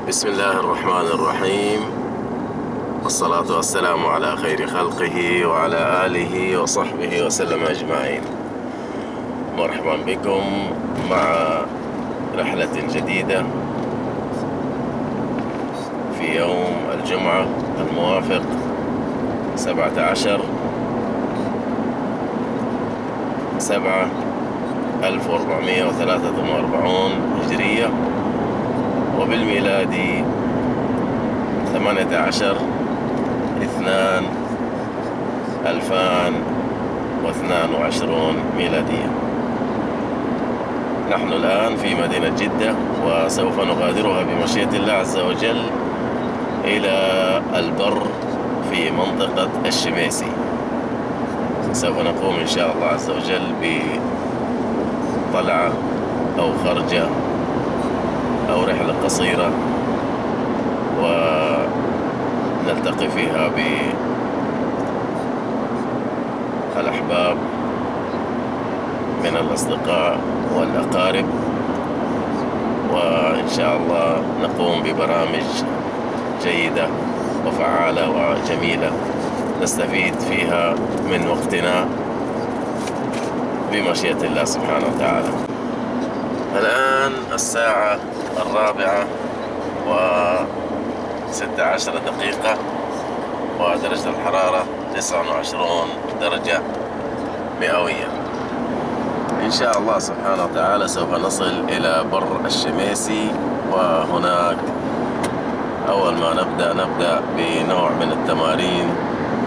بسم الله الرحمن الرحيم، والصلاة والسلام على خير خلقه وعلى آله وصحبه وسلم أجمعين. مرحبا بكم مع رحلة جديدة في يوم الجمعة الموافق 17/7/1443 هجرية، وبالميلادي 18/2/2022 ميلادية. نحن الآن في مدينة جدة، وسوف نغادرها بمشيئة الله عز وجل إلى البر في منطقة الشميسي. سوف نقوم إن شاء الله عز وجل بطلعة أو خرجة أو رحلة قصيرة، ونلتقي فيها بالأحباب من الأصدقاء والأقارب، وإن شاء الله نقوم ببرامج جيدة وفعالة وجميلة نستفيد فيها من وقتنا بمشيئة الله سبحانه وتعالى. الآن الساعة 4:16 ودرجة الحرارة 29 درجة مئوية. إن شاء الله سبحانه وتعالى سوف نصل إلى بر الشميسي، وهناك أول ما نبدأ بنوع من التمارين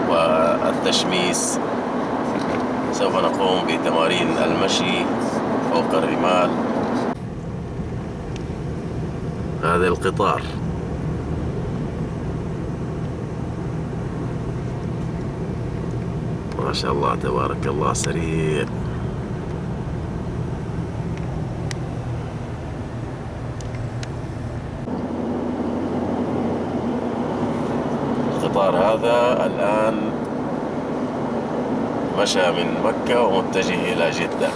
والتشميس. سوف نقوم بتمارين المشي فوق الرمال. هذا القطار ما شاء الله تبارك الله سريع. القطار هذا الآن مشى من مكة ومتجه إلى جدة،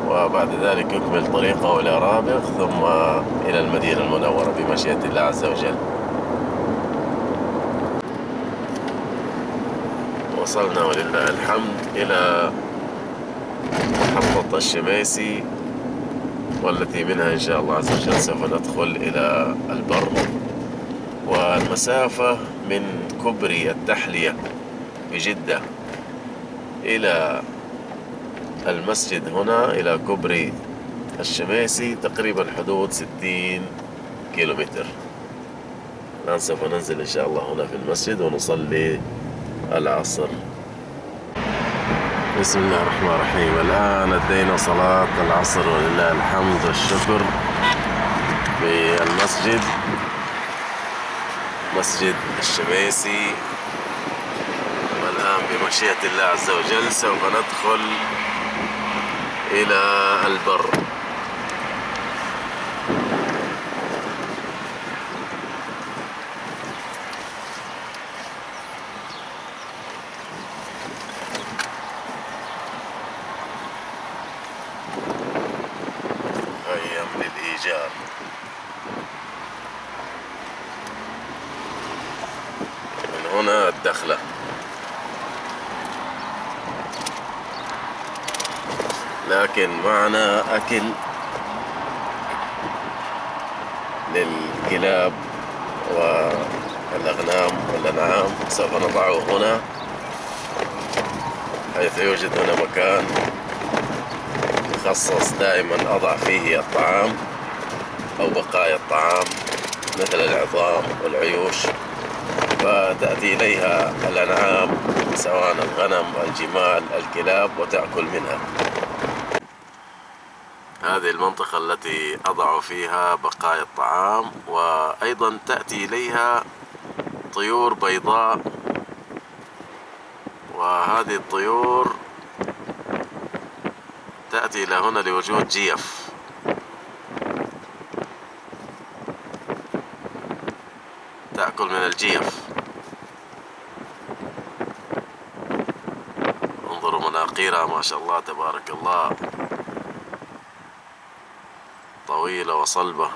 وبعد ذلك يكمل طريقه إلى رابغ ثم إلى المدينة المنورة بمشيئة الله عز وجل. وصلنا ولله الحمد إلى محطة الشميسي، والتي منها إن شاء الله عز وجل سوف ندخل إلى البر. والمسافة من كوبري التحلية بجدة إلى المسجد هنا إلى كوبري الشميسي تقريبا حدود 60 كيلومتر. الآن سوف ننزل إن شاء الله هنا في المسجد ونصلي العصر. بسم الله الرحمن الرحيم. الآن أدينا صلاة العصر ولله الحمد والشكر في المسجد، مسجد الشميسي. والآن بمشيئة الله عز وجل سوف ندخل إلى البر. هيا من الإيجار. من هنا الدخلة. لكن معنا أكل للكلاب والأغنام والأنعام، سوف نضعه هنا، حيث يوجد هنا مكان مخصص دائما أضع فيه الطعام أو بقايا الطعام مثل العظام والعيوش، فتأتي إليها الأنعام سواء الغنم الجمال الكلاب وتأكل منها. هذه المنطقة التي أضع فيها بقايا الطعام، وأيضا تأتي إليها طيور بيضاء، وهذه الطيور تأتي إلى هنا لوجود جيف. تأكل من الجيف. انظروا مناقيرها ما شاء الله تبارك الله، طويلة وصلبة.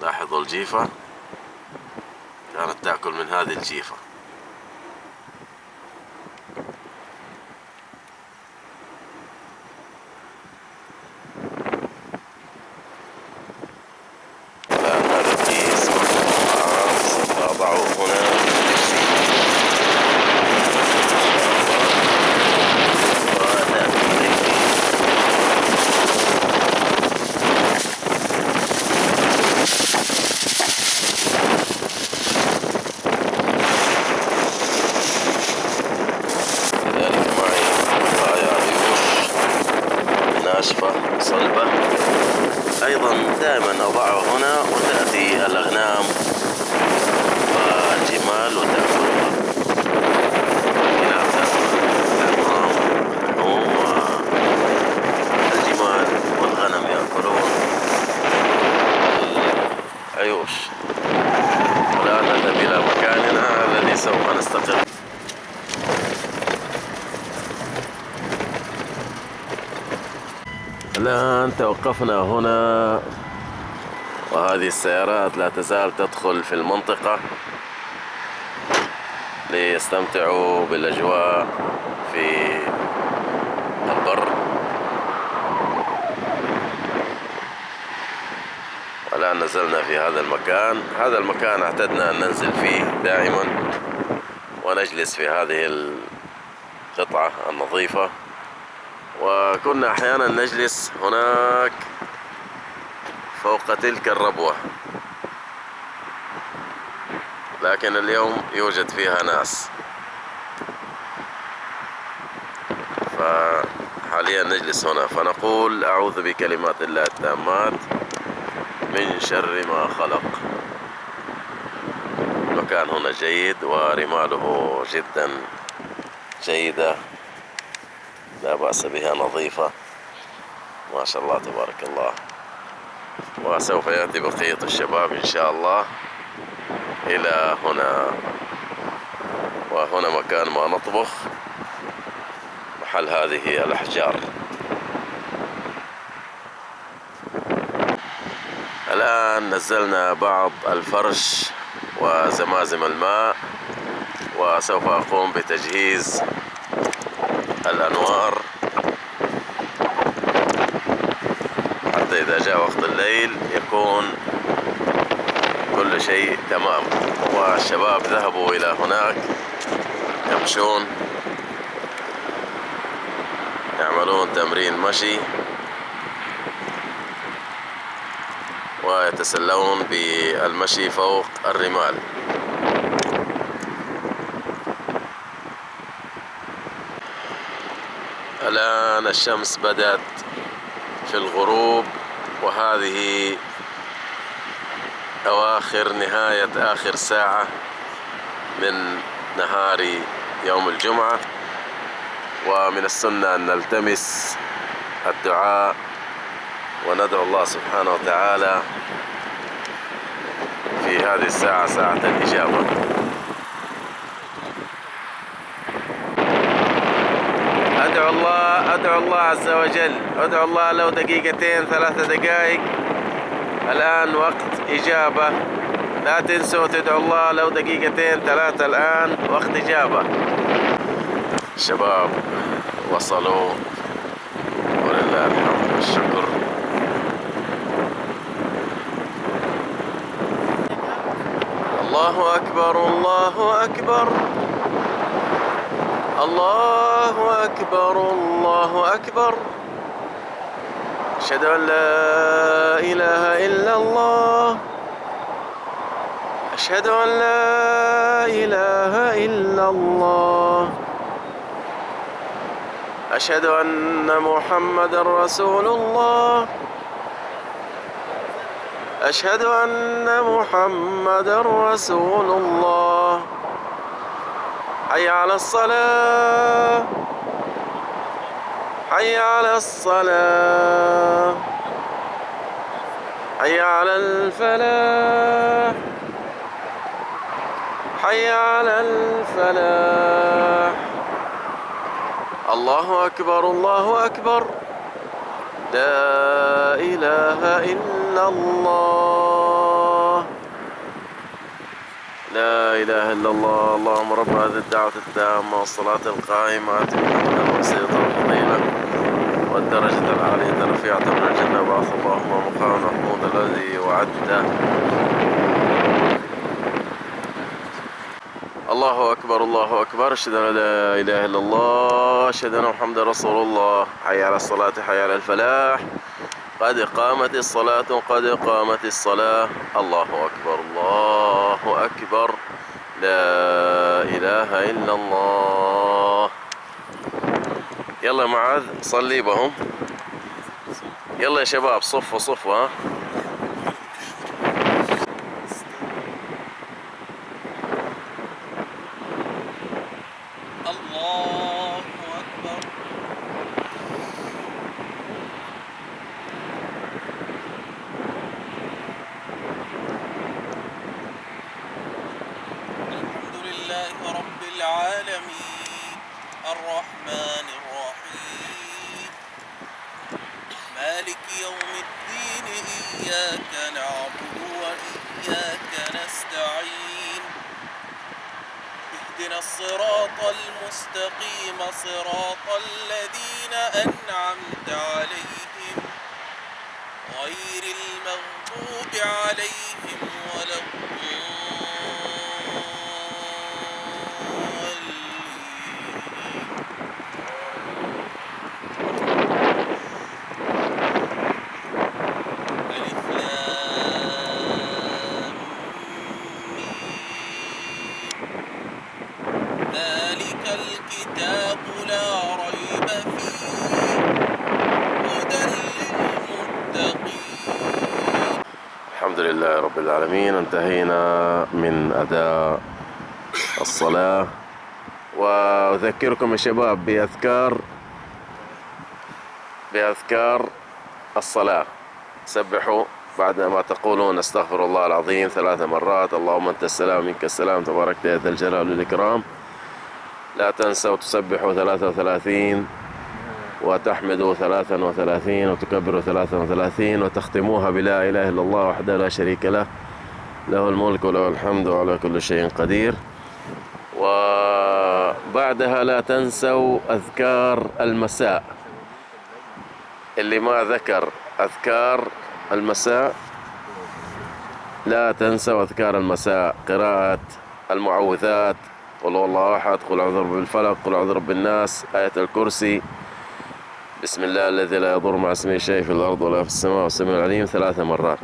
لاحظوا الجيفة كانت تأكل من هذه الجيفة. الآن هذا الكيس أضعه هنا صلبة. أيضا دائما أضعه هنا وتأتي الأغنام والجمال وتأكلها. الكلاب تأكل الأغنام والجمال والغنم يأكلون العيوش. والآن نذهب إلى مكاننا الذي سوف نستقر. الآن توقفنا هنا وهذه السيارات لا تزال تدخل في المنطقة ليستمتعوا بالأجواء في البر. والآن نزلنا في هذا المكان. هذا المكان اعتدنا أن ننزل فيه دائما ونجلس في هذه القطعة النظيفة، وكنا أحيانا نجلس هناك فوق تلك الربوة، لكن اليوم يوجد فيها ناس، فحاليا نجلس هنا فنقول أعوذ بكلمات الله التامات من شر ما خلق. المكان هنا جيد ورماله جدا جيدة لا بأس بها، نظيفة ما شاء الله تبارك الله. وسوف يأتي بقية الشباب إن شاء الله إلى هنا. وهنا مكان ما نطبخ محل هذه الأحجار. الآن نزلنا بعض الفرش وزمازم الماء، وسوف أقوم بتجهيز الأنوار حتى إذا جاء وقت الليل يكون كل شيء تمام. والشباب ذهبوا إلى هناك يمشون يعملون تمرين مشي ويتسلون بالمشي فوق الرمال. الآن الشمس بدأت في الغروب، وهذه نهاية آخر ساعة من نهار يوم الجمعة. ومن السنة أن نلتمس الدعاء وندعو الله سبحانه وتعالى في هذه الساعة، ساعة الإجابة. أدعو الله عز وجل، أدعو الله لو دقيقتين 3 دقائق. الآن وقت إجابة، لا تنسوا تدعو الله لو دقيقتين 3. الآن وقت إجابة. الشباب وصلوا ولله الحمد والشكر. الله أكبر الله أكبر الله أكبر الله أكبر. أشهد أن لا إله إلا الله، أشهد أن لا إله إلا الله، أشهد أن محمد رسول الله، أشهد أن محمد رسول الله. حي على الصلاة، حي على الصلاة، حي على الفلاح، حي على الفلاح. الله أكبر الله أكبر. لا إله إلا إلا الله لا إله إلا الله. اللهم رب هذه الدعوة التامة والصلاة القائمة آت محمدا الوسيلة والفضيلة والدرجة العالية رفيعة من الجنة بعث اللهم مقام محمود الذي وعدته. الله أكبر الله أكبر. أشهد أن لا إله إلا الله أشهد أن محمدا رسول الله. حي على الصلاة حي على الفلاح قد قامت الصلاة قد قامت الصلاة. الله أكبر الله أكبر لا إله إلا الله. يلا يا معاذ صلي بهم. يلا يا شباب صفوا صفوا ها. الله أكبر. الحمد لله رب العالمين الرحمن الرحيم مالك يوم الدين إياك نعبد وإياك نستعين اهدنا الصراط المستقيم صراط الذين أنعمت عليهم غير المغضوب عليهم ولا ذلك الكتاب لا ريب فيه هدى للمتقين. الحمد لله رب العالمين. انتهينا من أداء الصلاة. وأذكركم يا شباب بأذكار الصلاة. سبحوا بعد ما تقولون استغفر الله العظيم 3 مرات اللهم أنت السلام منك السلام تبارك يا ذا الجلال والإكرام. لا تنسوا تسبحوا 33 وتحمدوا 33 وتكبروا 33 وتختموها بلا إله إلا الله وحده لا شريك له له الملك وله الحمد وعلى كل شيء قدير. وبعدها لا تنسوا أذكار المساء. اللي ما ذكر أذكار المساء لا تنسوا أذكار المساء. قراءة المعوذات قل هو الله أحد قل أعوذ برب الفلق قل أعوذ برب الناس آية الكرسي بسم الله الذي لا يضر مع اسمه شيء في الأرض ولا في السماء والسميع العليم 3 مرات.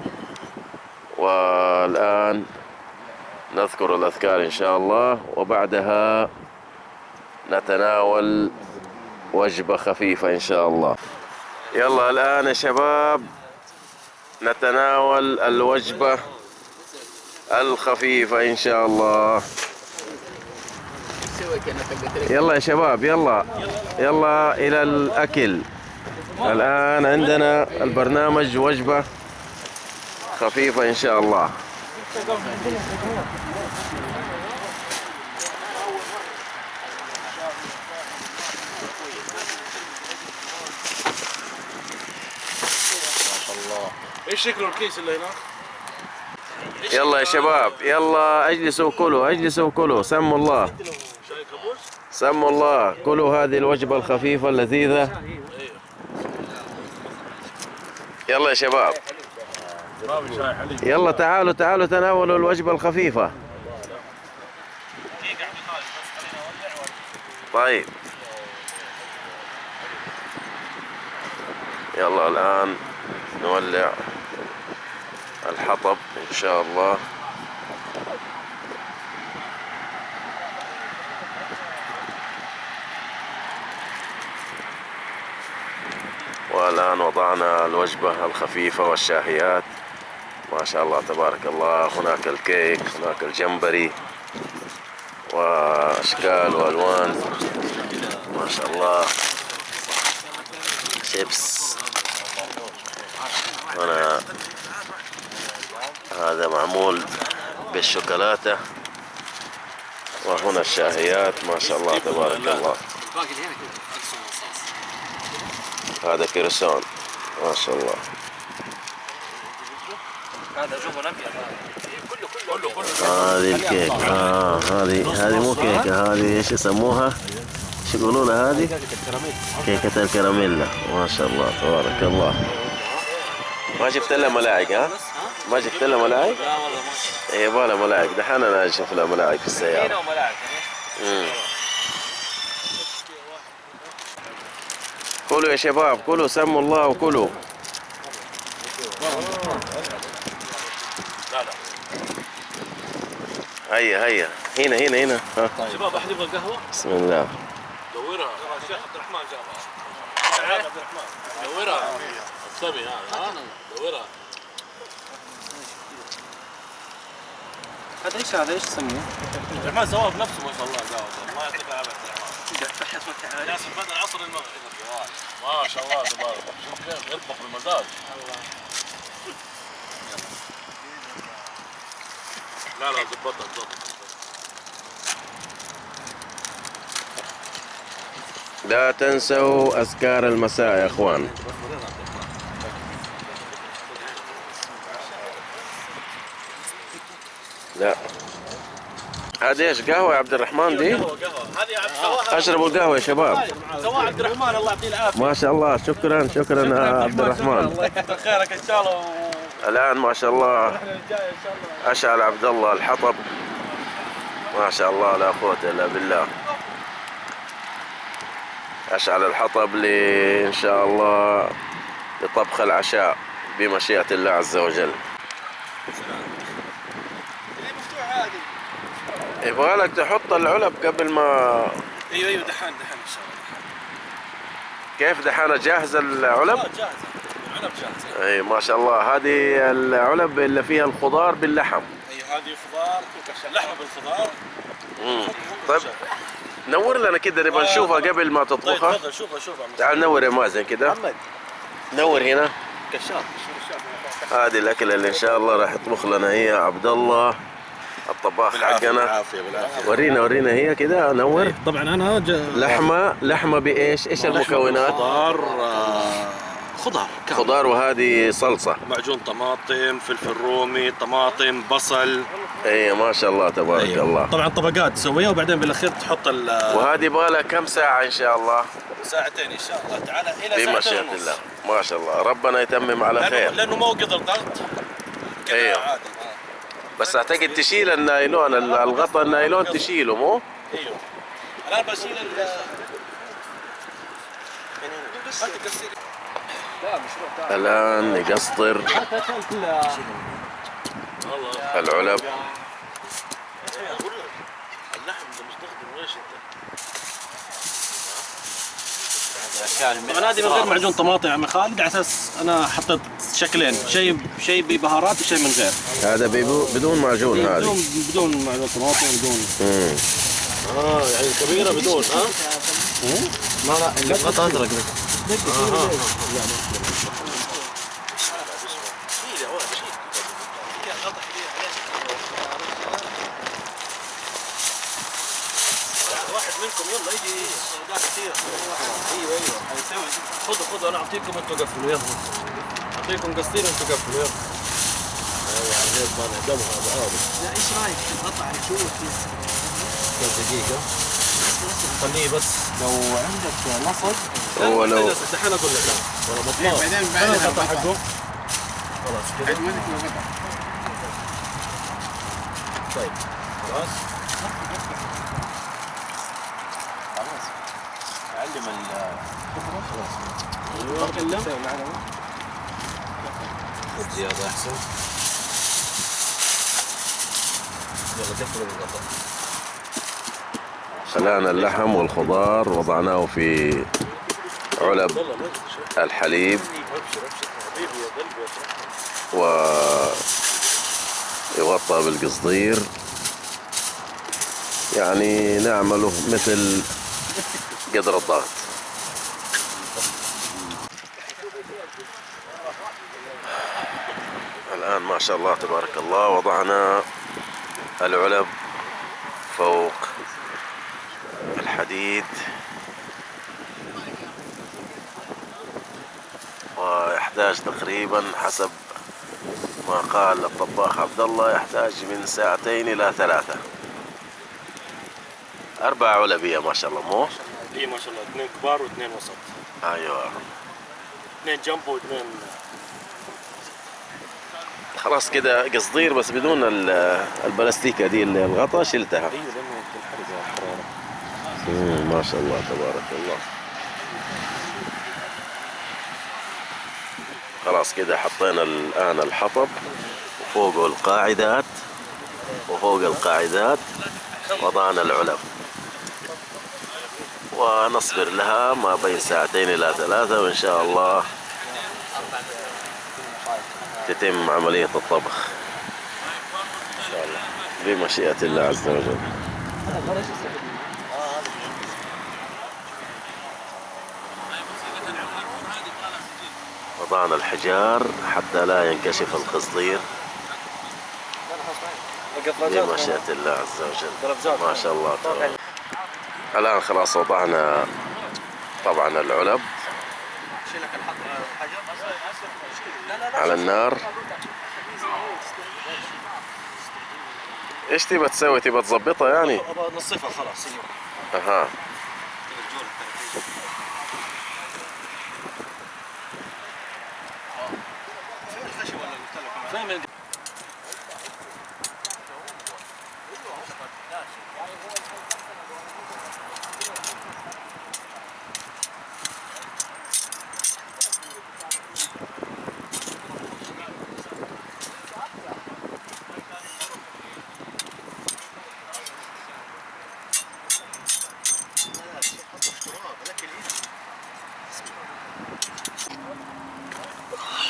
والآن نذكر الأذكار إن شاء الله وبعدها نتناول وجبة خفيفة إن شاء الله. يلا الآن يا شباب نتناول الوجبة الخفيفة إن شاء الله. يلا يا شباب يلا إلى الأكل. الآن عندنا البرنامج وجبة خفيفة إن شاء الله. ايش شكله الكيس اللي هناك؟ يلا يا شباب يلا اجلسوا كلوا سموا الله سموا الله كلوا هذه الوجبة الخفيفة اللذيذة. يلا يا شباب يلا تعالوا تناولوا الوجبة الخفيفة. طيب يلا الآن نولع الحطب إن شاء الله. والآن وضعنا الوجبة الخفيفة والشاهيات ما شاء الله تبارك الله. هناك الكيك هناك الجمبري وأشكال وألوان ما شاء الله. شيبس هنا هذا معمول بالشوكولاتة وهنا الشاهيات ما شاء الله تبارك الله. هذا كرسون ما شاء الله. هذا جبن ابيض. كله هذه الكيك. هذه مو كيكة، هذه ايش يسموها؟ ايش يقولوا لها هذه؟ كيكة الكراميلا. ما شاء الله تبارك الله. ما جبت لها ملاعق؟ ها؟ ما جبت لها ملاعق؟ لا والله ما. ايه يبغى ملاعق، دحين انا اشوف لها ملاعق في السيارة. كلوا يا شباب، كلوا، سموا الله وكلوا. لا لا. هيا هنا. ها. شباب احد يبغى قهوه؟ بسم الله. دورها. الشيخ عبد الرحمن جابها. عبد الرحمن. دورها. سمي ها. دورها. هذا ايش تسميه؟ عبد الرحمن سواه بنفسه ما شاء الله قهوه. ما يعطيك العافيه عبد الرحمن. ياسر بدل عصر المغرب. ما شاء الله تبارك الله. شوف كيف يطبخ بمزاج. لا ضبطها. لا تنسوا أذكار المساء يا اخوان. لا هذه ايش قهوة يا عبد الرحمن دي؟ قهوه. هذه سواها. اشربوا القهوة يا شباب. سواها عبد الرحمن الله يعطيه العافيه. ما شاء الله، شكرا يا عبد الرحمن. الله يكثر خيرك ان شاء الله. الآن ما شاء الله الجاي ان شاء الله. أشعل عبد الله الحطب. ما شاء الله لا قوة إلا بالله. أشعل الحطب إن شاء الله لطبخ العشاء بمشيئة الله عز وجل. يبغى لك تحط العلب قبل ما. ايوه دحين ان شاء الله. كيف دحين جاهز العلب؟ جاهزه. العلب جاهزه. اي ما شاء الله. هذه العلب اللي فيها الخضار باللحم. ايوه هذه خضار لحمه بالخضار. طيب نور لنا كده نبغى نشوفها قبل ما طيب تطبخها. تفضل شوفها. تعال نور يا مازن كده. محمد نور هنا. كشاف. هذه الأكلة اللي إن شاء الله راح يطبخ لنا هي عبد الله الطباخ حقنا. بالعافيه. ورينا هي كده نور. طبعا انا لحمة بإيش؟ إيش المكونات؟ خضار وهذه صلصة. معجون طماطم، فلفل رومي، طماطم، بصل. اي ما شاء الله تبارك الله. طبعا طبقات تسويها وبعدين بالاخير تحط وهذه يبغى لها كم ساعة ان شاء الله؟ ساعتين ان شاء الله تعالى الى بمشيئة ساعتين ونص. الله. ما شاء الله ربنا يتمم على خير. لانه ما هو قدر ضغط. ايوه عادي. بس اعتقد تشيل النايلون، الغطاء النايلون تشيله مو؟ ايوه الان بشيل الآن نقسطر العلب. اللحم ده مستخدم ايش انت؟ طبعا هذه من غير معجون طماطم يا عمي خالد، على اساس انا حطيت شكلين، شيء ببهارات وشيء من غير. هذا بدون معجون. هذه بدون معجون طماطم بدون. يعني كبيره بدون لا اللي قطع ازرق بس. واحد منكم يلا يجي كثير. ايوه حيسوي. خذوا انا اعطيكم انتوا قفلوا يلا. اعطيكم قصير انتوا قفلوا يلا. ايوه على هيك ما نهدمها هذا عادي. لا ايش رايك نقطع نشوف كم دقيقة؟ خليه بس لو عندك لصق هو لو دحين اقول لك والله مطلوب. بعدين القطع حقه خلاص كذا. طيب خلاص علم خلاص ايوه خذ زيادة احسن. يلا قفلوا القطع. خلعنا اللحم والخضار وضعناه في علب الحليب ويغطى بالقصدير، يعني نعمله مثل قدر الضغط. الآن ما شاء الله تبارك الله وضعنا العلب فوق الحديد، ويحتاج تقريبا حسب ما قال الطباخ عبد الله يحتاج من 2 إلى 3. 4 علبية ما شاء الله مو؟ اي ما شاء الله 2 كبار و2 وسط. ايوه 2 جنب و2 خلاص كده قصدير بس بدون البلاستيكة دي اللي الغطا شلتها. ايوه لانه بتنحرق الحراره. ما شاء الله تبارك الله. خلاص كده حطينا الآن الحطب وفوقه القاعدات، وفوق القاعدات وضعنا العلب، ونصبر لها ما بين 2 إلى 3 وإن شاء الله تتم عملية الطبخ إن شاء الله بمشيئة الله عز وجل. وضعنا الحجار حتى لا ينكشف القصدير بمشيئة الله عز وجل. ما شاء الله تبارك. الآن خلاص وضعنا طبعا العلب على النار. ايش تبى تسوي؟ تبى تظبطها يعني؟ ابغى نصفها خلاص. اها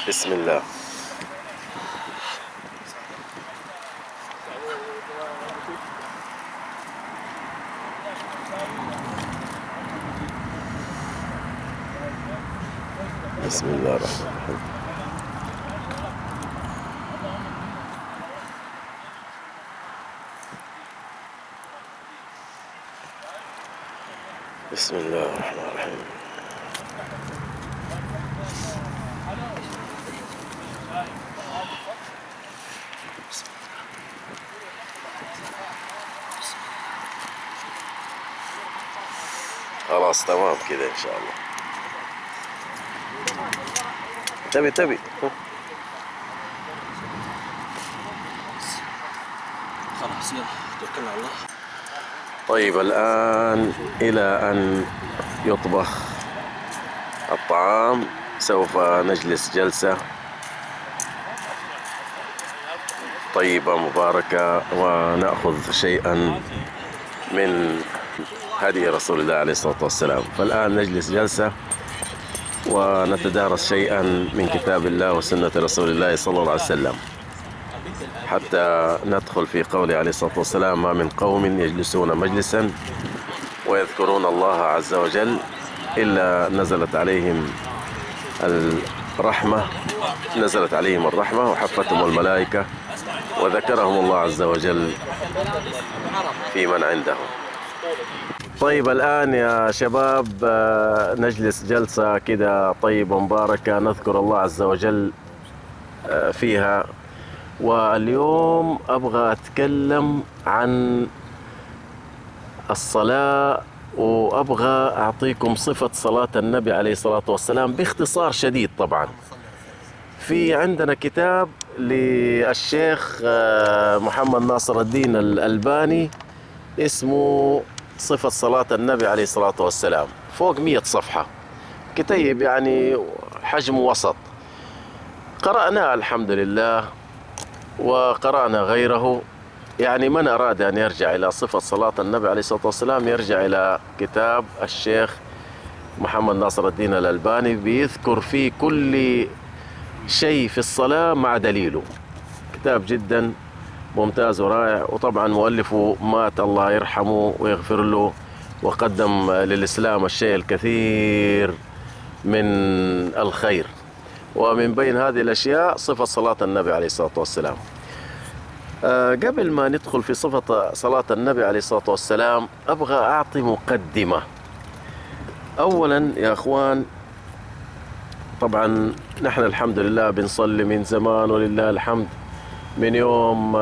بسم الله. بسم الله الرحمن الرحيم. بسم الله الرحمن الرحيم. خلاص تمام كده ان شاء الله. تبي خلاص يلا توكلنا على الله. طيب الآن إلى أن يطبخ الطعام سوف نجلس جلسة طيبة مباركة ونأخذ شيئا من هدي رسول الله عليه الصلاة والسلام. فالآن نجلس جلسة ونتدارس شيئا من كتاب الله وسنة رسول الله صلى الله عليه وسلم حتى ندخل في قوله عليه الصلاة والسلام: ما من قوم يجلسون مجلسا ويذكرون الله عز وجل إلا نزلت عليهم الرحمة وحفتهم الملائكة وذكرهم الله عز وجل في من عنده. طيب الآن يا شباب نجلس جلسة كده طيبة مباركة نذكر الله عز وجل فيها. واليوم أبغى أتكلم عن الصلاة، وأبغى أعطيكم صفة صلاة النبي عليه الصلاة والسلام باختصار شديد. طبعا في عندنا كتاب للشيخ محمد ناصر الدين الألباني اسمه صفة صلاة النبي عليه الصلاة والسلام، فوق 100 صفحة، كتيب يعني حجم وسط. قرأناه الحمد لله وقرأنا غيره. يعني من أراد أن يرجع إلى صفة صلاة النبي عليه الصلاة والسلام يرجع إلى كتاب الشيخ محمد ناصر الدين الألباني، بيذكر فيه كل شيء في الصلاة مع دليله. كتاب جدا ممتاز ورائع، وطبعا مؤلفه مات الله يرحمه ويغفر له، وقدم للإسلام الشيء الكثير من الخير، ومن بين هذه الأشياء صفة صلاة النبي عليه الصلاة والسلام. قبل ما ندخل في صفة صلاة النبي عليه الصلاة والسلام أبغى أعطي مقدمة. أولا يا أخوان، طبعا نحن الحمد لله بنصلي من زمان ولله الحمد، من يوم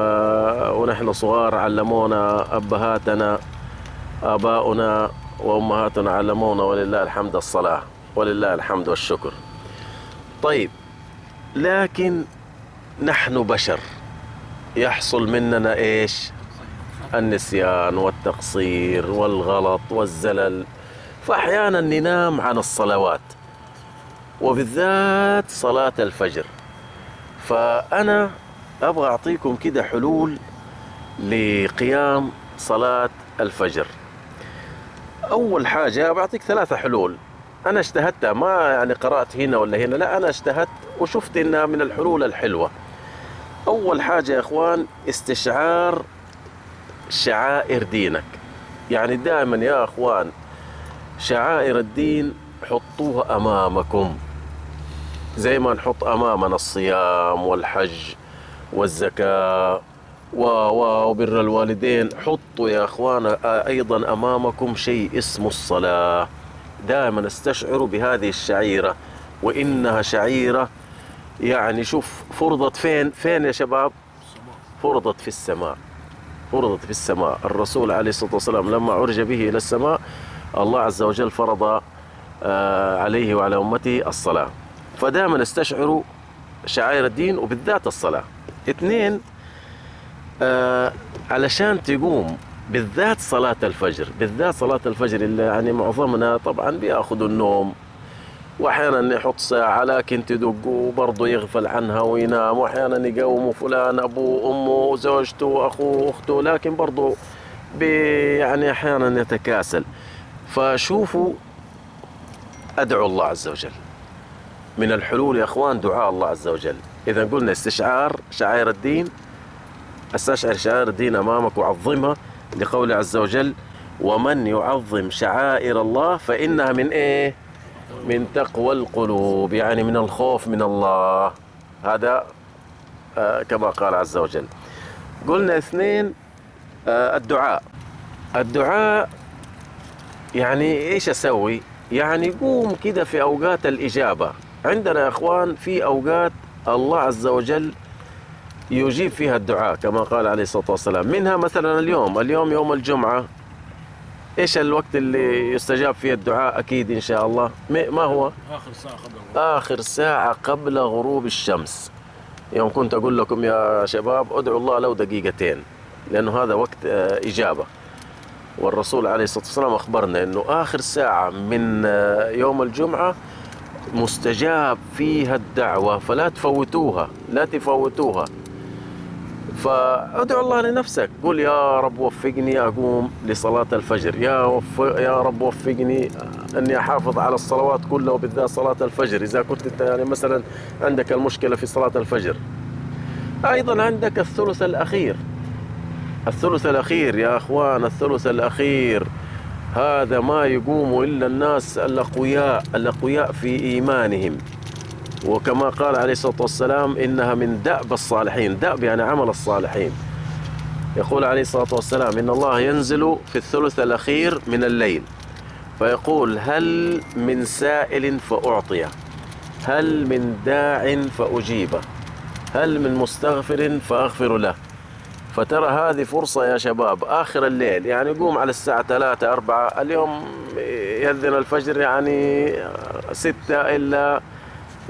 ونحن صغار علمونا أبهاتنا آباؤنا وأمهاتنا علمونا ولله الحمد الصلاة ولله الحمد والشكر. طيب، لكن نحن بشر يحصل مننا إيش؟ النسيان والتقصير والغلط والزلل، فأحيانا ننام عن الصلوات وبالذات صلاة الفجر. فأنا أبغى أعطيكم كده حلول لقيام صلاة الفجر. أول حاجة بعطيك 3 حلول أنا اجتهدتها، ما يعني قرأت هنا ولا هنا، لا أنا اجتهدت وشفت إنها من الحلول الحلوة. أول حاجة يا إخوان استشعار شعائر دينك. يعني دائما يا إخوان شعائر الدين حطوها أمامكم، زي ما نحط أمامنا الصيام والحج والزكاة وبر الوالدين. حطوا يا أخوان أيضا أمامكم شيء اسمه الصلاة. دائما استشعروا بهذه الشعيرة، وإنها شعيرة يعني شوف فرضت فين يا شباب؟ فرضت في السماء، فرضت في السماء. الرسول عليه الصلاة والسلام لما عرج به إلى السماء الله عز وجل فرض عليه وعلى أمته الصلاة. فدائما استشعروا شعائر الدين وبالذات الصلاة. 2 علشان تقوم بالذات صلاة الفجر، بالذات صلاة الفجر اللي يعني معظمنا طبعا بياخذوا النوم، واحيانا يحط ساعة لكن تدق وبرضه يغفل عنها وينام، واحيانا يقوموا فلان ابوه امه زوجته اخوه اخته، لكن برضه يعني احيانا يتكاسل. فشوفوا ادعوا الله عز وجل. من الحلول يا اخوان دعاء الله عز وجل. اذا قلنا استشعار شعائر الدين، استشعر شعائر الدين امامك وعظمها، لقوله عز وجل ومن يعظم شعائر الله فإنها من ايه؟ من تقوى القلوب، يعني من الخوف من الله. هذا كما قال عز وجل. قلنا 2 الدعاء. الدعاء يعني ايش اسوي؟ يعني قوم كده في اوقات الاجابة. عندنا يا اخوان في اوقات الله عز وجل يجيب فيها الدعاء كما قال عليه الصلاة والسلام. منها مثلا اليوم يوم الجمعة، ايش الوقت اللي يستجاب فيه الدعاء؟ اكيد ان شاء الله ما هو؟ آخر ساعة قبل غروب الشمس. يوم كنت أقول لكم يا شباب ادعوا الله لو 2 دقيقة، لأنه هذا وقت إجابة. والرسول عليه الصلاة والسلام أخبرنا أنه آخر ساعة من يوم الجمعة مستجاب فيها الدعوة، فلا تفوتوها، لا تفوتوها. فادعوا الله لنفسك، قل يا رب وفقني أقوم لصلاة الفجر، يا رب وفقني أني أحافظ على الصلوات كلها وبالذات صلاة الفجر. إذا كنت أنت يعني مثلا عندك المشكلة في صلاة الفجر. أيضا عندك الثلث الأخير. الثلث الأخير يا أخوان، الثلث الأخير هذا ما يقوم إلا الناس الأقوياء في إيمانهم. وكما قال عليه الصلاة والسلام إنها من دأب الصالحين. دأب يعني عمل الصالحين. يقول عليه الصلاة والسلام إن الله ينزل في الثلث الأخير من الليل فيقول هل من سائل فأعطيه، هل من داع فأجيبه، هل من مستغفر فأغفر له. فترى هذه فرصة يا شباب آخر الليل، يعني قوم على الساعة 3 4. اليوم يأذن الفجر يعني 6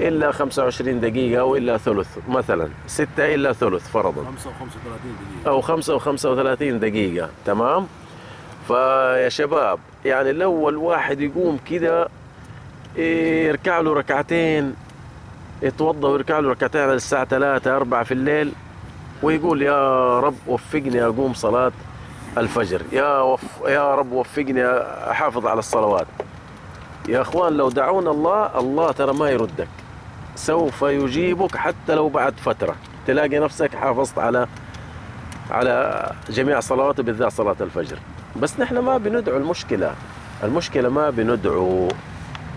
إلا 25 دقيقة أو إلا ثلث، مثلا 6 إلا ثلث فرضا، 35 دقيقة أو 35 دقيقة. تمام. فيا شباب يعني لو الواحد يقوم كده يركع له ركعتين، يتوضأ ويركع له ركعتين على الساعة 3 4 في الليل، ويقول يا رب وفقني أقوم صلاة الفجر، يا رب وفقني أحافظ على الصلوات. يا أخوان لو دعونا الله ترى ما يردك، سوف يجيبك حتى لو بعد فترة تلاقي نفسك حافظت على جميع صلوات بالذات صلاة الفجر. بس نحن ما بندعو، المشكلة ما بندعو.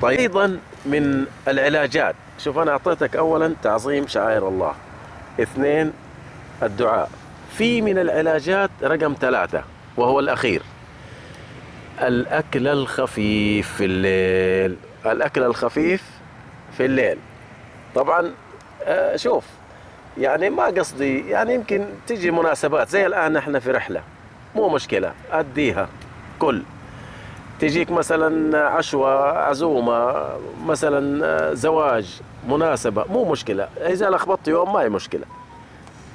طيب أيضا من العلاجات، شوف أنا أعطيتك أولا تعظيم شعائر الله، 2 الدعاء. في من العلاجات رقم 3 وهو الأخير، الأكل الخفيف في الليل. الأكل الخفيف في الليل. طبعا شوف، يعني ما قصدي، يعني يمكن تجي مناسبات زي الآن احنا في رحلة، مو مشكلة أديها كل. تجيك مثلا عشوة، عزومة، مثلا زواج، مناسبة، مو مشكلة. إذا لخبطت يوم ما هي مشكلة،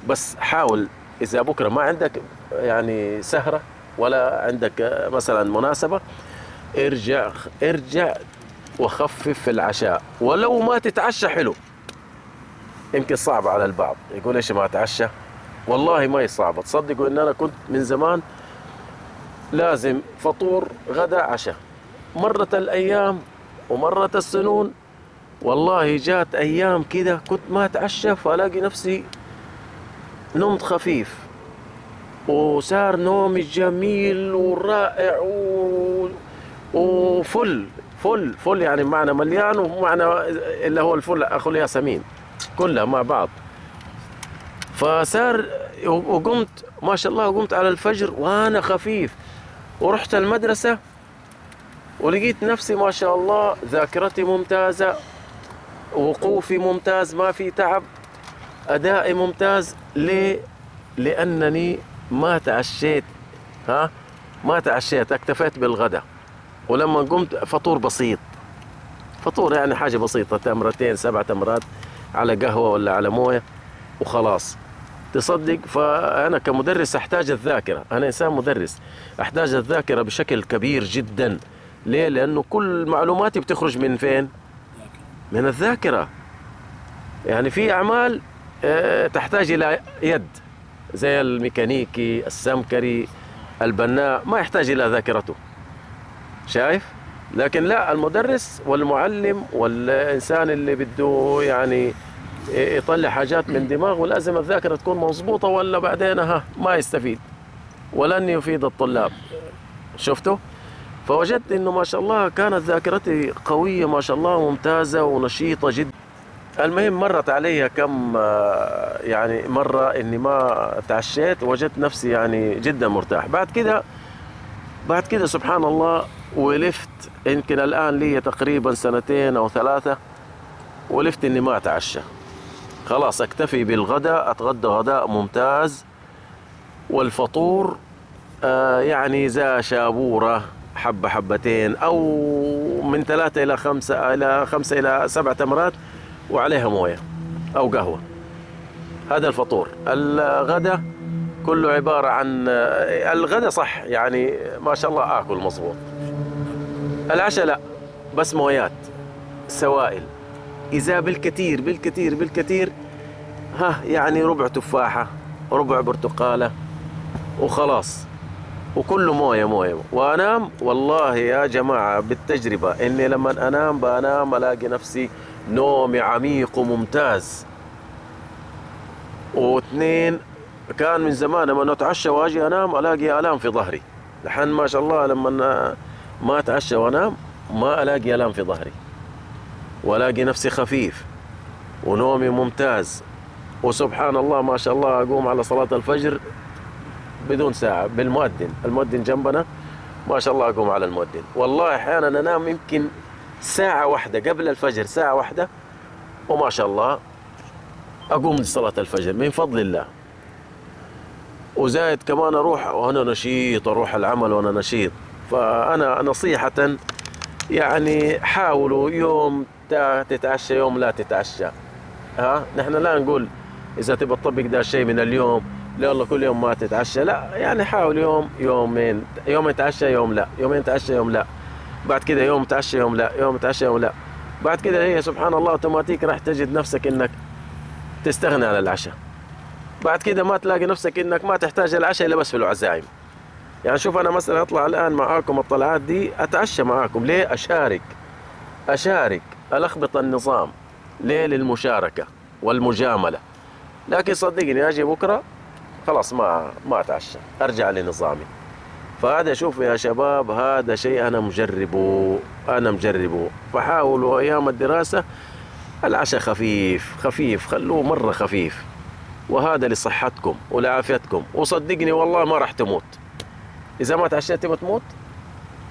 بس حاول إذا بكرة ما عندك يعني سهرة ولا عندك مثلا مناسبة، ارجع وخفف في العشاء، ولو ما تتعشى حلو. يمكن صعب على البعض يقول ايش ما اتعشى، والله ما هي صعبة. تصدقوا ان انا كنت من زمان لازم فطور غدا عشاء، مرت الايام ومرت السنون، والله جات ايام كده كنت ما اتعشى فالاقي نفسي نمت خفيف، وصار نومي جميل ورائع وفل فل يعني معنى مليان، ومعنى اللي هو الفل اخو الياسمين كلها مع بعض. فصار وقمت ما شاء الله، وقمت على الفجر وانا خفيف، ورحت المدرسة ولقيت نفسي ما شاء الله ذاكرتي ممتازة، وقوفي ممتاز، ما في تعب، أدائي ممتاز. ليه؟ لأنني ما تعشيت، ما تعشيت، اكتفيت بالغداء. ولما قمت فطور بسيط، فطور يعني حاجة بسيطة، تمرتين 7 تمرات على قهوة ولا على موية وخلاص. تصدق فأنا كمدرس أحتاج الذاكرة، أنا إنسان مدرس أحتاج الذاكرة بشكل كبير جدا. ليه؟ لأنه كل معلوماتي بتخرج من فين؟ من الذاكرة. يعني في أعمال تحتاج إلى يد، زي الميكانيكي، السمكري، البناء، ما يحتاج إلى ذاكرته، شايف؟ لكن لا، المدرس والمعلم والإنسان اللي بده يعني يطلع حاجات من دماغه لازم الذاكرة تكون مضبوطة، ولا بعدين ما يستفيد ولن يفيد الطلاب. شفتوا؟ فوجدت انه ما شاء الله كانت ذاكرتي قوية ما شاء الله، ممتازة ونشيطة جدا. المهم مرت علي كم يعني مرة اني ما تعشيت، وجدت نفسي يعني جدا مرتاح. بعد كده سبحان الله ولفت، يمكن الآن لي تقريبا 2 أو 3 ولفت اني ما اتعشى، خلاص اكتفي بالغداء، اتغدى غداء ممتاز، والفطور يعني ذا شابورة، حبة حبتين، او من 3 إلى 5 إلى 7 تمرات وعليها موية او قهوة. هذا الفطور. الغداء كله عبارة عن الغداء صح يعني ما شاء الله اكل مظبوط. العشاء لا، بس مويات، سوائل، إذا بالكثير يعني ربع تفاحة، ربع برتقالة، وخلاص، وكله موية. وأنام، والله يا جماعة بالتجربة إني لما بنام ألاقي نفسي نومي عميق وممتاز. واثنين، كان من زمان لما أتعشى وأجي أنام ألاقي آلام في ظهري، لحن ما شاء الله لما ما أتعشى وأنام ما ألاقي آلام في ظهري، وألاقي نفسي خفيف ونومي ممتاز. وسبحان الله ما شاء الله أقوم على صلاة الفجر بدون ساعة المؤذن جنبنا، ما شاء الله أقوم على المؤذن. والله أحيانا أنام يمكن 1 ساعة قبل الفجر، 1 ساعة، وما شاء الله أقوم لصلاة الفجر من فضل الله. وزايد كمان أروح وأنا نشيط، أروح العمل وأنا نشيط. فأنا نصيحة يعني حاولوا يوم تتعشى يوم لا تتعشى. نحن لا نقول إذا تبى تطبق ده الشيء من اليوم لا والله كل يوم ما تتعشى، لا، يعني حاول يوم يومين، يوم يتعشى يوم لا، يومين تعشى يوم لا، بعد كده يوم تعشى يوم لا، يوم تعشى يوم لا. بعد كده هي سبحان الله اوتوماتيك راح تجد نفسك انك تستغني عن العشاء. بعد كده ما تلاقي نفسك انك ما تحتاج العشاء الا بس في العزائم. يعني شوف انا مثلا اطلع الان معاكم الطلعات دي، اتعشى معاكم ليه؟ اشارك الخبط النظام، ليه؟ للمشاركة والمجاملة. لكن صدقني اجي بكرة خلاص ما اتعشى، ارجع لنظامي. فهذا شوف يا شباب، هذا شيء انا مجربه. فحاولوا ايام الدراسة العشاء خفيف، خلوه مرة خفيف، وهذا لصحتكم ولعافيتكم. وصدقني والله ما راح تموت. إذا ما تعشيت بتموت،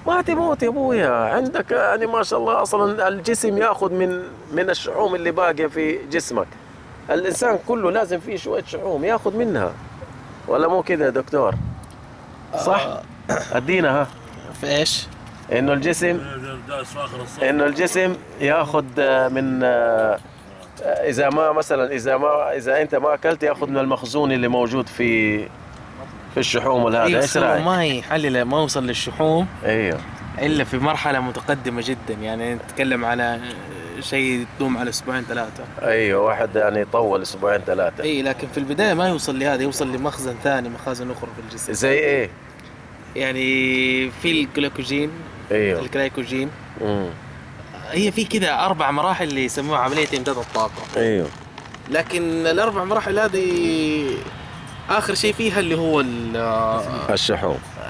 ما تموت يا ابويا، عندك يعني ما شاء الله اصلا الجسم ياخذ من الشحوم اللي باقيه في جسمك. الانسان كله لازم فيه شويه شحوم ياخذ منها، ولا مو كده يا دكتور؟ صح؟ ادينا ها في ايش؟ انه الجسم ياخذ من اذا ما مثلا اذا انت ما اكلت ياخذ من المخزون اللي موجود في الشحوم والهذا. ايوه ايش رايك؟ ما يحلل ما يوصل للشحوم ايوه الا في مرحله متقدمه جدا، يعني نتكلم على شيء تدوم على اسبوعين ثلاثه. ايوه واحد يعني يطول اسبوعين ثلاثه. اي لكن في البدايه ما يوصل لهذا، يوصل لمخزن ثاني، مخازن اخرى في الجسم. زي ايه؟ يعني في الجلوكوجين. ايوه الجلايكوجين. هي في كذا 4 مراحل اللي يسموها عمليه امداد الطاقه. ايوه لكن ال4 مراحل هذه اخر شيء فيها اللي هو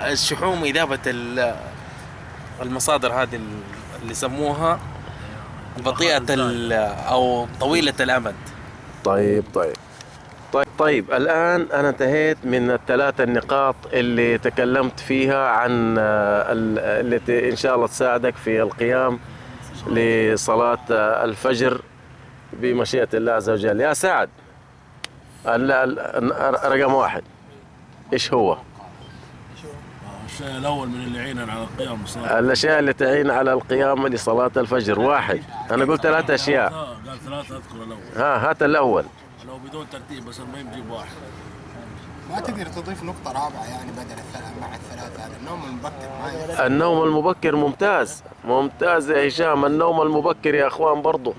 الشحوم، اذابه المصادر هذه اللي يسموها بطيئه او طويله الامد. طيب الآن أنا انتهيت من ال3 النقاط اللي تكلمت فيها عن التي إن شاء الله تساعدك في القيام لصلاة الفجر بمشيئة الله عز وجل. يا سعد، رقم 1 إيش هو؟ الشيء الأول من اللي يعين على القيام بصلاة الأشياء اللي تعين على القيام لصلاة الفجر. 1 أنا قلت 3 أشياء. قال 3 أذكر الأول. هات الأول. لو بدون ترتيب بس ما يجيب 1. ما تقدر تضيف نقطة رابعة يعني بدل مع الثلاثة هذا. النوم المبكر ما ينفع. النوم المبكر ممتاز يا هشام. النوم المبكر يا أخوان برضو،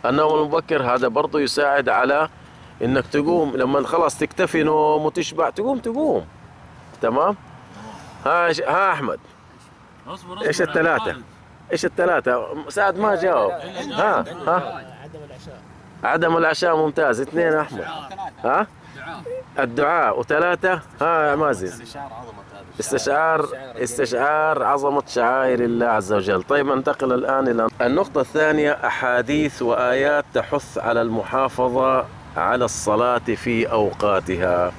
النوم المبكر هذا برضو يساعد على إنك تقوم لما خلاص تكتفي نوم وتشبع تقوم. تمام؟ ها أحمد، إيش الثلاثة؟ سعد ما جاوب. ها عدم العشاء ممتاز. 2 أحمد. ها الدعاء. و3 ها مازن استشعار عظمة شعائر الله عز وجل. طيب ننتقل الآن إلى النقطة الثانية، أحاديث وآيات تحث على المحافظة على الصلاة في أوقاتها.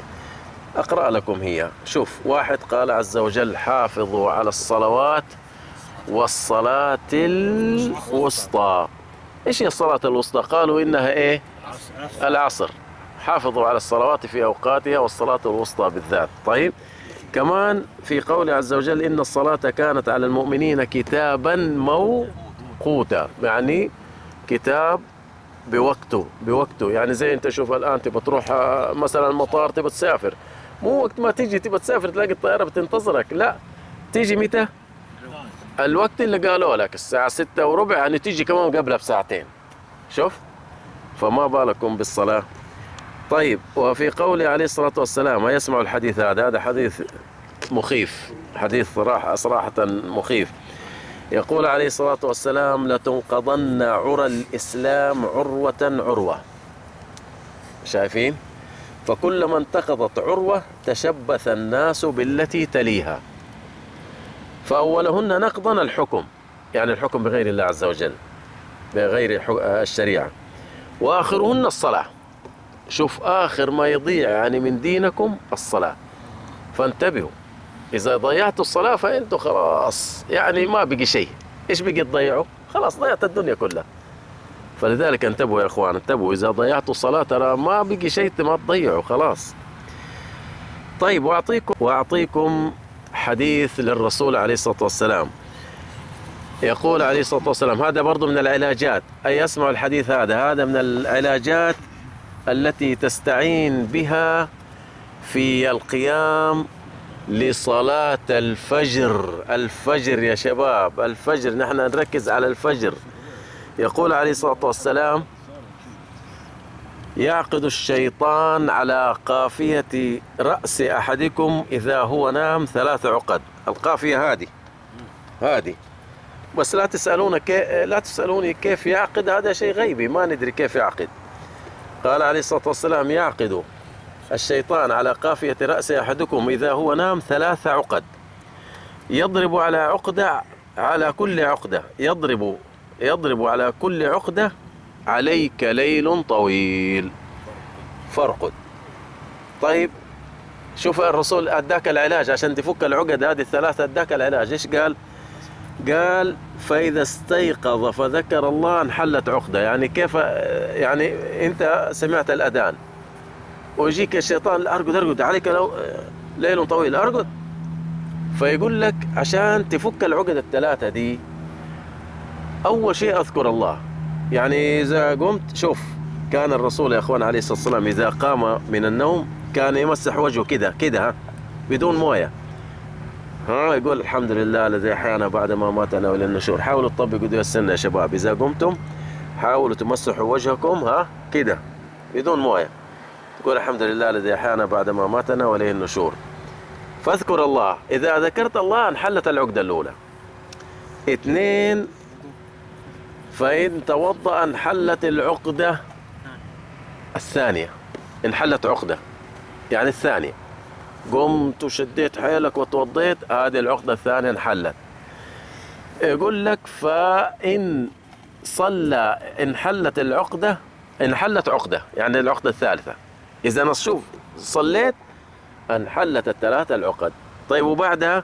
أقرأ لكم هي. شوف، 1 قال عز وجل حافظوا على الصلوات والصلاة الوسطى. إيش هي الصلاة الوسطى؟ قالوا إنها إيه؟ العصر. حافظوا على الصلوات في أوقاتها والصلاة الوسطى بالذات. طيب كمان في قول عز وجل إن الصلاة كانت على المؤمنين كتابا موقوتا، يعني كتاب بوقته. يعني زي انت شوف الآن تبى تروح مثلا المطار تبى تسافر، مو وقت ما تيجي تبى تسافر تلاقي الطائرة بتنتظرك، لا، تيجي متى؟ الوقت اللي قالوا لك الساعة 6:15، يعني تيجي كمان قبلها ب2 شوف، فما بالكم بالصلاة. طيب وفي قوله عليه الصلاة والسلام، يسمع الحديث هذا حديث مخيف، حديث صراحة مخيف. يقول عليه الصلاة والسلام لتنقضن عرى الإسلام عروة. شايفين؟ فكلما انتقضت عروة تشبث الناس بالتي تليها. فأولهن نقضا الحكم، يعني الحكم بغير الله عز وجل، بغير الشريعة. وآخرهن الصلاة. شوف، آخر ما يضيع يعني من دينكم الصلاة، فانتبهوا. إذا ضيعتوا الصلاة فأنتوا خلاص يعني ما بقي شيء. إيش بقي تضيعوا؟ خلاص ضيعت الدنيا كلها. فلذلك انتبهوا يا إخوان، انتبهوا، إذا ضيعتوا الصلاة ترى ما بقي شيء ما تضيعوا خلاص. طيب وأعطيكم حديث للرسول عليه الصلاة والسلام. يقول عليه الصلاة والسلام، هذا برضو من العلاجات، أي يسمع الحديث هذا من العلاجات التي تستعين بها في القيام لصلاة الفجر يا شباب، الفجر، نحن نركز على الفجر. يقول عليه الصلاة والسلام يعقد الشيطان على قافية رأس أحدكم إذا هو نام 3 عقد. القافية هذه بس لا تسألوني كيف يعقد، هذا شيء غيبي ما ندري كيف يعقد. قال عليه الصلاة والسلام يعقد الشيطان على قافية رأس أحدكم إذا هو نام 3 عقد، يضرب على كل عقدة يضرب على كل عقدة عليك ليل طويل فارقد. طيب شوف الرسول أداك العلاج عشان تفك العقد هذه 3، أداك العلاج. إيش قال؟ قال فإذا استيقظ فذكر الله انحلت عقدة. يعني كيف؟ يعني أنت سمعت الأذان ويجيك الشيطان أرقد عليك لو ليل طويل أرقد، فيقول لك عشان تفك العقد الثلاثة دي أول شيء أذكر الله. يعني إذا قمت، شوف كان الرسول يا أخوان عليه الصلاة والسلام إذا قام من النوم كان يمسح وجهه كده ها بدون موية، ها يقول الحمد لله الذي أحيانا بعد ما ماتنا وإلى النشور. حاولوا تطبقوا دي السنة يا شباب، إذا قمتم حاولوا تمسحوا وجهكم ها كده بدون موية، تقول الحمد لله الذي أحيانا بعد ما ماتنا وإليه النشور. فاذكر الله، إذا ذكرت الله انحلت العقدة الأولى. 2 فإن توضأ انحلت العقدة الثانية. انحلت عقدة يعني الثانية، قمت وشديت حيلك وتوضيت، هذه العقدة الثانية انحلت. يقول لك فإن صلى انحلت العقدة، انحلت عقدة يعني العقدة الثالثة. إذا نشوف صليت انحلت الثلاثة العقد. طيب وبعدها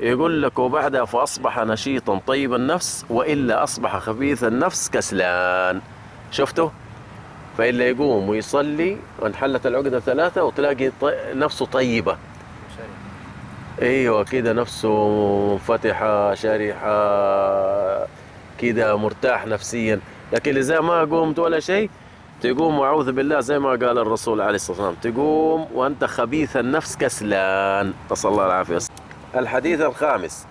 يقول لك وبعدها فأصبح نشيطا طيب النفس وإلا أصبح خبيث النفس كسلان. شفتوا؟ فإلا يقوم ويصلي وانحلت العقدة الثلاثة وتلاقي نفسه طيبة، ايوه كده نفسه منفتحة شريحة كده مرتاح نفسيا. لكن إذا ما قمت ولا شيء تقوم وأعوذ بالله زي ما قال الرسول عليه الصلاة والسلام، تقوم وأنت خبيث النفس كسلان، نسأل الله العافية. الحديث الخامس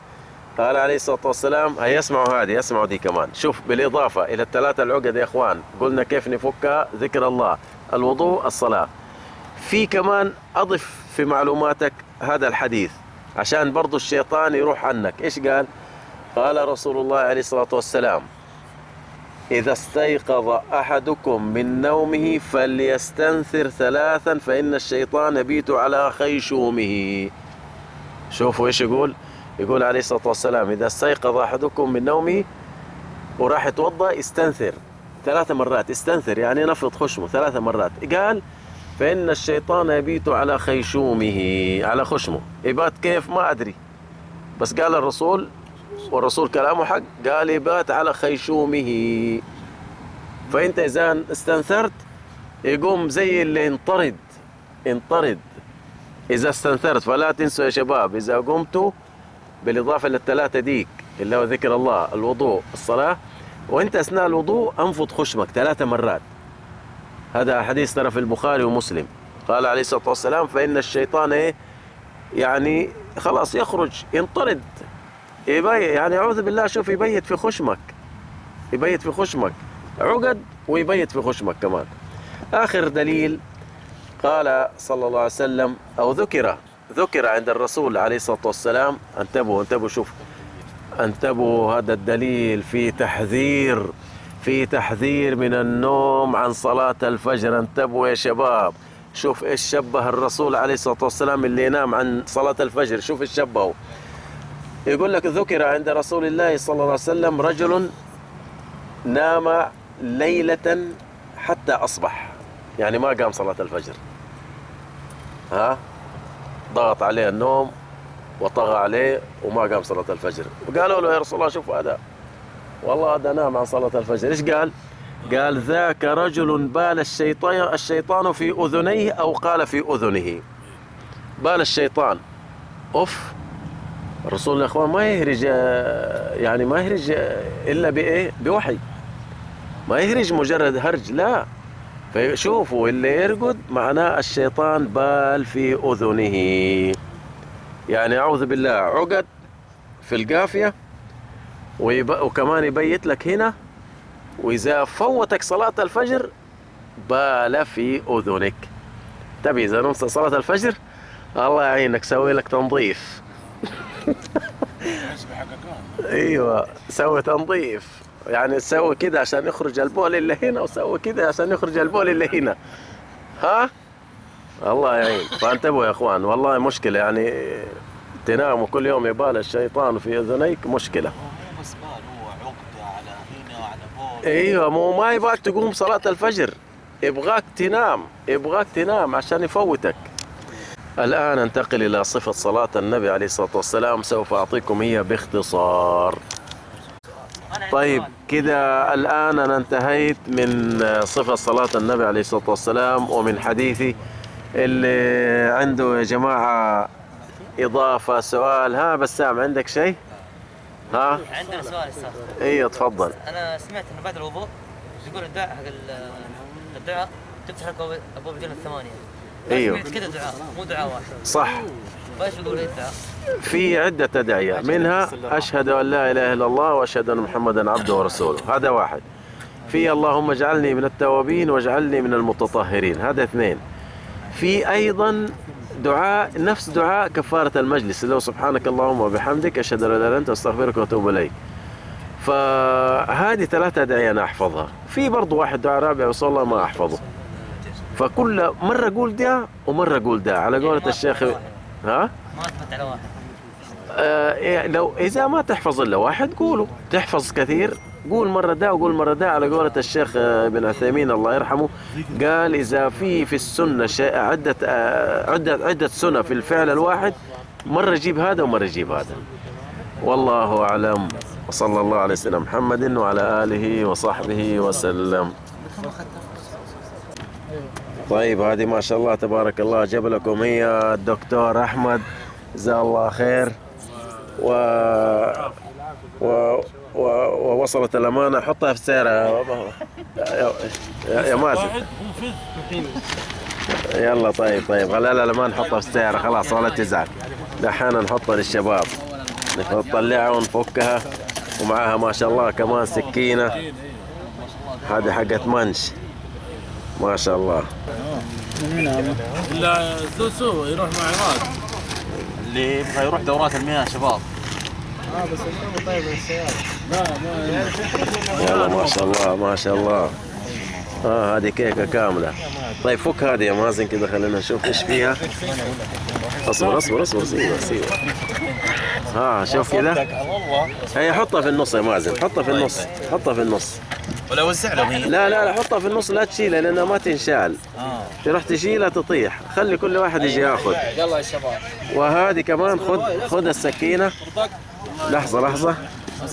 قال عليه الصلاة والسلام، هيا اسمعوا هذه، اسمعوا دي كمان. شوف بالإضافة إلى الثلاثة العقد يا إخوان قلنا كيف نفكها، ذكر الله، الوضوء، الصلاة. في كمان أضف في معلوماتك هذا الحديث عشان برضو الشيطان يروح عنك. إيش قال؟ قال رسول الله عليه الصلاة والسلام إذا استيقظ أحدكم من نومه فليستنثر 3 فإن الشيطان يبيت على خيشومه. شوفوا إيش يقول؟ يقول عليه الصلاة والسلام إذا استيقظ أحدكم من نومه وراح يتوضأ استنثر 3 مرات. استنثر يعني نفض خشمه 3 مرات. قال فإن الشيطان يبيت على خيشومه، على خشمه. يبات كيف ما أدري، بس قال الرسول، والرسول كلامه حق، قال يبات على خيشومه. فأنت إذا استنثرت يقوم زي اللي انطرد. إذا استنثرت فلا تنسوا يا شباب إذا قمتوا بالإضافة للثلاثة ديك اللي هو ذكر الله، الوضوء، الصلاة، وانت أثناء الوضوء أنفض خشمك 3 مرات. هذا حديث ترى في البخاري ومسلم. قال عليه الصلاة والسلام فإن الشيطان يعني خلاص يخرج ينطرد، يعني أعوذ بالله، شوف يبيت في خشمك عقد ويبيت في خشمك كمان. آخر دليل قال صلى الله عليه وسلم أو ذكر عند الرسول عليه الصلاة والسلام، انتبهوا شوف، انتبهوا، هذا الدليل في تحذير من النوم عن صلاة الفجر. انتبهوا يا شباب، شوف ايش شبه الرسول عليه الصلاة والسلام اللي ينام عن صلاة الفجر، شوف ايش شبهه. يقول لك ذكر عند رسول الله صلى الله عليه وسلم رجل نام ليلة حتى أصبح، يعني ما قام صلاة الفجر، ضغط عليه النوم وطغى عليه وما قام صلاة الفجر. وقالوا له يا رسول الله شوف هذا والله هذا نام عن صلاة الفجر. ايش قال؟ قال ذاك رجل بال الشيطان في أذنيه، أو قال في أذنه. بال الشيطان الرسول يا اخوان ما يهرج، يعني ما يهرج الا بوحي، ما يهرج مجرد هرج، لا. فشوفوا اللي يرقد معناه الشيطان بال في أذنه، يعني أعوذ بالله عقد في القافية وكمان يبيت لك هنا، وإذا فوتك صلاة الفجر بال في أذنك. تبي إذا نمت صلاة الفجر الله يعينك سوي لك تنظيف. ايوه سوي تنظيف، يعني تسوي كده عشان يخرج البول اللي هنا، وسوي كده عشان يخرج البول اللي هنا، الله يعين. فانتبهوا يا اخوان، والله مشكلة يعني تنام وكل يوم يبال الشيطان في اذنيك، مشكلة. هو بس بال، هو عقدة على هنا وعلى بول. ايوه مو ما يبغاك تقوم صلاة الفجر، يبغاك تنام عشان يفوتك. الآن ننتقل إلى صفة صلاة النبي عليه الصلاة والسلام، سوف أعطيكم هي باختصار. طيب كده الآن أنا انتهيت من صفة صلاة النبي عليه الصلاة والسلام ومن حديثي. اللي عنده يا جماعة إضافة سؤال؟ ها بسام عندك شيء؟ ها؟ عندنا سؤال استاذ. ايوه تفضل. انا سمعت انه بعد الوضوء يقول الدعاء حق الدعاء تفتح لك ابواب الجنه الثمانيه. ايوه سمعت كذا دعاء مو دعاء واحد. صح. فايش يقول ايه الدعاء؟ في عدة أدعية، منها أشهد أن لا إله إلا الله وأشهد أن محمدا عبده ورسوله، هذا واحد. في اللهم اجعلني من التوابين واجعلني من المتطهرين، هذا اثنين. في أيضا دعاء نفس دعاء كفارة المجلس، اللي هو سبحانك اللهم وبحمدك أشهد أن لا إله إلا أنت أستغفرك وأتوب إليك. فهذه ثلاثة أدعية أنا أحفظها. في برضو واحد دعاء رابع وصلى الله ما أحفظه، فكل مرة أقول ده ومرة أقول ده على قولة الشيخ. ها؟ ما اثبت على واحد. لو إذا ما تحفظ إلا واحد قوله، تحفظ كثير قول مرة ده وقول مرة ده على قولة الشيخ ابن عثيمين الله يرحمه. قال إذا في السنة شيء عدة سنة في الفعل الواحد، مرة يجيب هذا ومرة يجيب هذا. والله أعلم، وصلى الله على سيدنا محمد وعلى آله وصحبه وسلم. طيب هذه ما شاء الله تبارك الله جاب لكم هي الدكتور أحمد جزاه الله خير، ووصلت الأمانة. حطها في السيارة يا مازن. يلا طيب لا ما نحطها في السيارة خلاص ولا تزعل. دحين نحطها للشباب، نطلعها ونفكها، ومعاها ما شاء الله كمان سكينة، هذه حقت منش ما شاء الله. لا سوسو يروح مع عماد اللي يبغى يروح دورات المياه شباب. بس الجو طيب السيارة. يلا ما شاء الله ما شاء الله. هذه كيكة كاملة. طيب فك هذه يا مازن كذا، خلينا نشوف ايش فيها. اصبر سيبه. شوف كذا. هي حطها في النص يا مازن، حطها في النص. ولا وزع لهم هي؟ لا حطها في النص، لا تشيلها لانها ما تنشال. تروح تشيلها تطيح، خلي كل واحد يجي ياخذ. يلا يا شباب. وهذه كمان خذ السكينة. لحظة.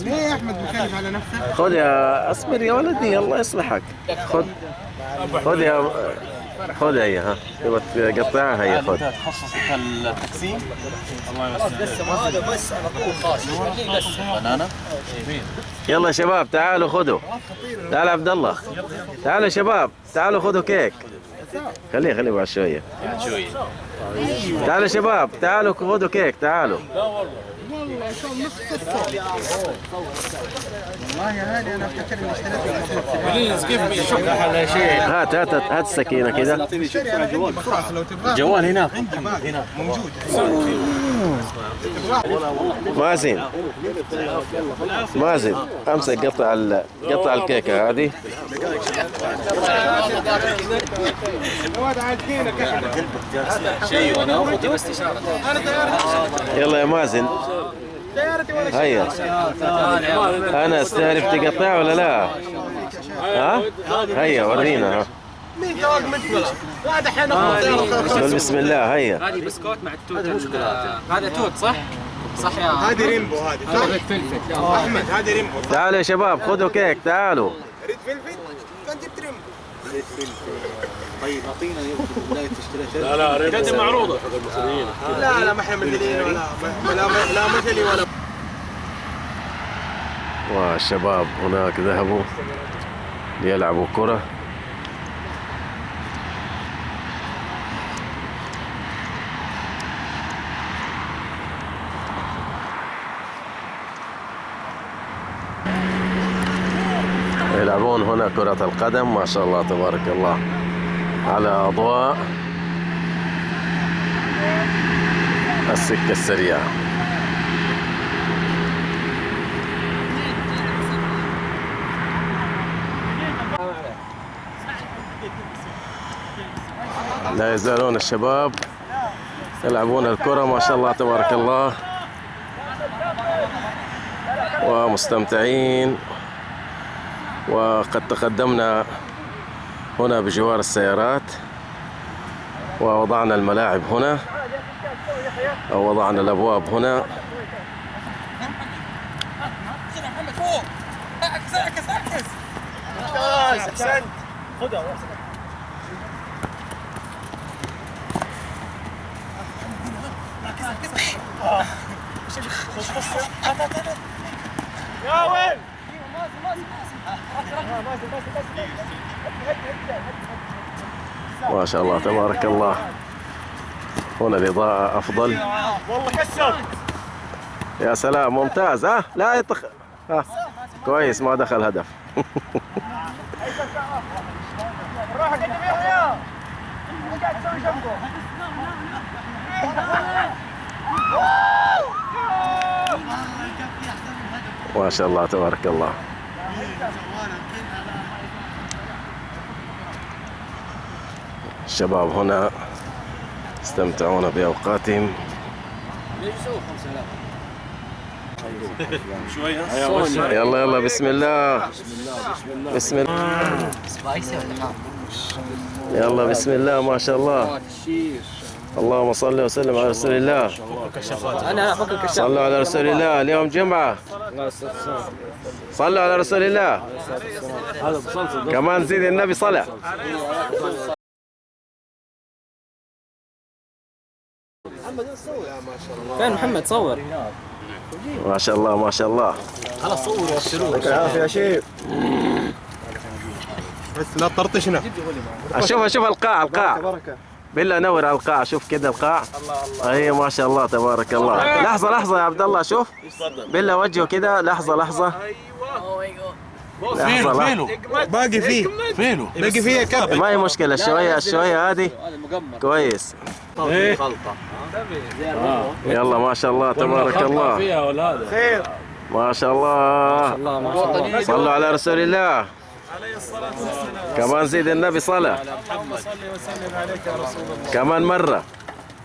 ليه يا احمد مكلف على نفسك؟ خذ يا اصبر يا ولدي الله يصلحك. خذ هي. ها تبغى تقطعها هي. خذ. تخصص التقسيم. الله يوسع. هذا بس على طول خاص. بنانا. يلا يا شباب تعالوا خذوا. تعال عبد الله. تعالوا يا شباب تعالوا خذوا كيك. خليه بعد شوية. تعالوا يا شباب تعالوا خذوا كيك تعالوا. والله نص الصوت. والله هذه انا افتكر اني اشتريتها. بليز كيف شكرا على شيء. هات السكينة كذا. لو تبغى جوال هناك. هنا موجود. مازن امسك قطع الكيكة هذه. شيء وانا اخذ بس اشاره. يلا يا مازن هيا. انا استعرف تقطع ولا لا؟ هيا ورينا. بسم الله هيا. هذه بسكوت مع التوت. هذا توت صح؟ صح يا هذه ريمبو هذه. ريد فلفل. احمد هذه ريمبو. تعالوا يا شباب خذوا كيك تعالوا. ريد فلفل. كان جبت ريمبو. طيب اعطينا بدايه تشتري. لا ريد معروضه حق المصريين. لا ما احنا مثليين لا مثلي ولا. والشباب هناك ذهبوا ليلعبوا كرة. يلعبون هنا كرة القدم ما شاء الله تبارك الله على أضواء السكة السريعة. لا يزالون الشباب يلعبون الكرة ما شاء الله تبارك الله ومستمتعين. وقد تقدمنا هنا بجوار السيارات ووضعنا الملاعب هنا وضعنا الأبواب هنا. ما شاء الله تبارك الله. هنا الإضاءة أفضل. والله كسر. يا سلام ممتاز. لا كويس ما دخل هدف. ما شاء الله تبارك الله. الشباب هنا يستمتعون بأوقاتهم. يلا يلا بسم الله. بسم الله. يلا بسم الله ما شاء الله. اللهم صل وسلم على رسول الله. صلوا على رسول الله. اليوم جمعة. صلوا على رسول الله. كمان زيد النبي صلى. فين محمد صور؟ ما شاء الله ما شاء الله. خلاص صور وابشروا. يعطيك العافية يا شيخ. بس لا تطرطشنا. شوف القاع. بالله نور على القاع. شوف كده القاع. اي ما شاء الله تبارك الله. لحظة يا عبد الله. شوف بالله وجهه كده. لحظة لحظة. باقي فيه يا كابتن. ما هي مشكلة. الشوية هذه كويس. يلا ما شاء الله تبارك الله. خير. ما شاء الله. صلوا على رسول الله. كمان زيد النبي صلى. اللهم صل وسلم عليك يا رسول الله. كمان مرة.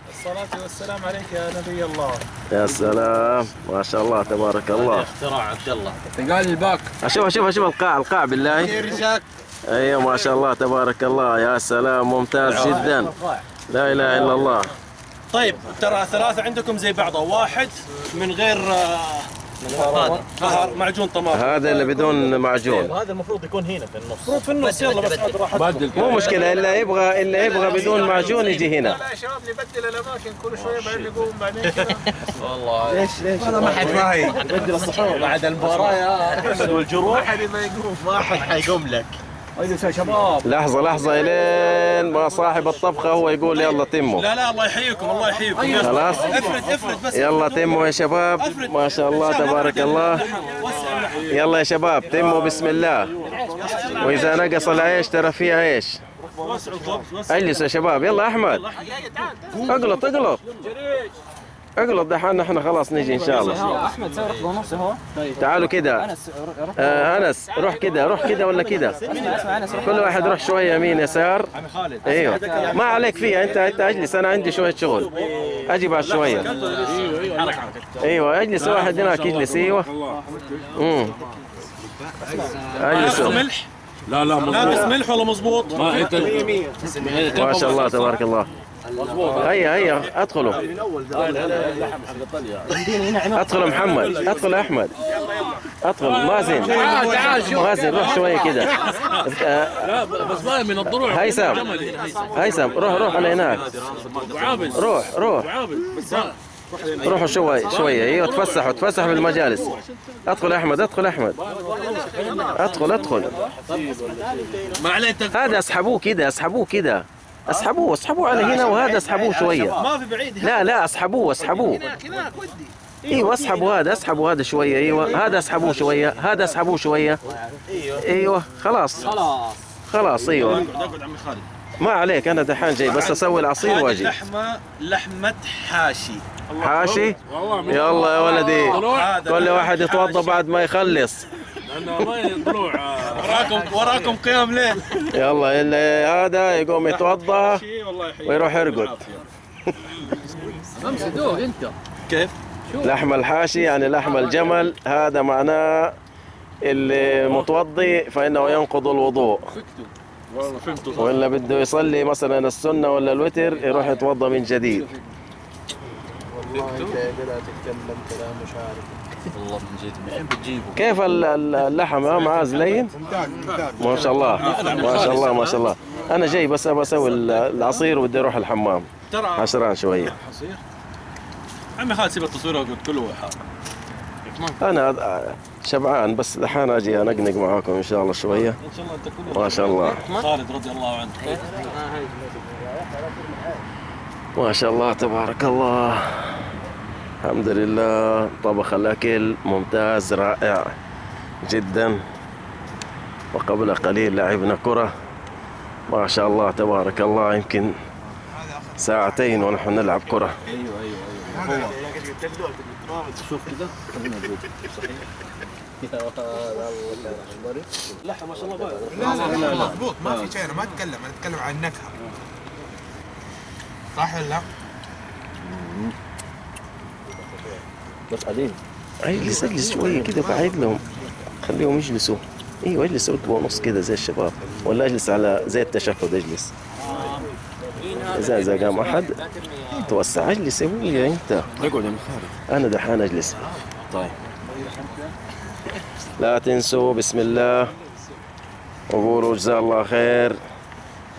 الصلاة والسلام عليك يا نبي الله. يا سلام ما شاء الله تبارك الله. اختراع عبد الله. قال الباك. شوف القاع بالله. ايوه ما شاء الله تبارك الله. يا سلام ممتاز جدا. لا اله الا الله. طيب ترى ثلاثة عندكم زي بعضها. واحد من غير معجون طماطم. هذا اللي بدون معجون. هذا المفروض يكون هنا في النص. المفروض في النص. يلا بس عاد راحتكم. مو مشكلة. اللي يبغى بدون معجون يجي هنا. لا يا شباب نبدل الأماكن كل شوية بعدين نقوم بعدين كذا. والله ليش؟ هذا ما حد فاهم. بدل الصحون بعد المباراة يا احمد والجروح. ما حد ما يقوم. ما حد حيقوم لك. ايوه يا شباب. لحظة الين ما صاحب الطبخة هو يقول يلا تموا. لا الله يحييكم. الله يحييكم. خلاص افرد بس. يلا تموا يا شباب. ما شاء الله تبارك الله. يلا يا شباب تموا بسم الله. وإذا نقص العيش ترى فيها عيش. اجلس يا شباب. يلا أحمد اقلط دحين. احنا خلاص نجي ان شاء الله. احمد سوي ركبه ونص اهو. تعالوا كده. انس روح كده ولا كده. كل واحد روح شويه يمين يسار. ايوه ما عليك فيها. انت اجلس. انا عندي شويه شغل. اجي بعد شويه. ايوه اجلس. واحد هناك يجلس. ايوه اجلسوا. ملح. لا بس ملح ولا مظبوط؟ ما شاء الله تبارك الله. هيا ادخلوا. ادخل محمد. ادخل احمد. ادخل مازن روح شويه كده. لا بس ما من الضلوع. هيثم روح على هناك. روح روحوا شويه. ايوه تفسحوا بالمجالس. ادخل احمد. ادخل ما عليه. هذا اسحبوه كده. اسحبوه على هنا. وهذا اسحبوه شويه. ما في بعيد. لا اسحبوه. ايوه اسحبوا هذا شويه. ايوه هذا اسحبوه شويه. هذا اسحبوه شويه. ايوه خلاص. ايوه اقعد عمي خالد. ما عليك. انا دحين جاي بس اسوي العصير واجي. لحمة حاشي. يلا يا ولدي. كل واحد يتوضا بعد ما يخلص. وراكم قيام ليل. يلا اللي هذا يقوم يتوضا ويروح يرقد. امسدوه انت. كيف؟ لحم الحاشي يعني لحم الجمل. هذا معناه اللي متوضي فإنه ينقض الوضوء. وإلا بده يصلي مثلا السنة ولا الوتر يروح يتوضا من جديد. والله انت قاعد تتكلم كلام مش عارف. والله من جد من وين بتجيبه؟ كيف اللحم معاذ لين؟ ما شاء الله ما شاء الله ما شاء الله. انا جاي بس بسوي العصير وبدي اروح الحمام. ترى عشران شويه. حصير عمي خالد سيب التصوير وقلت كله حار. انا شبعان بس دحين اجي انقنق معاكم ان شاء الله شويه. ان شاء الله انت كله ما شاء الله خالد رضي الله عنه. ما شاء الله تبارك الله. الحمد لله. طبخ الأكل ممتاز رائع جدا. وقبل قليل لعبنا كرة ما شاء الله تبارك الله، يمكن ساعتين ونحن نلعب كرة. ايوه شوف كده خلينا نقول صحيح. لحم ما شاء الله لا مضبوط ما في شيء. انا ما اتكلم، انا اتكلم عن النكهه صح ولا لا؟ بس قليل. اجلس شوية كده بعيد لهم، خليهم يجلسوا. ايوه اجلس رتبة ونص كده زي الشباب، ولا اجلس على زي التشهد اجلس. إذا قام أحد توسع اجلس يا ابويا أنت. اقعد يا خالد. أنا دحين أجلس. طيب لا تنسوا بسم الله وقولوا جزاه الله خير.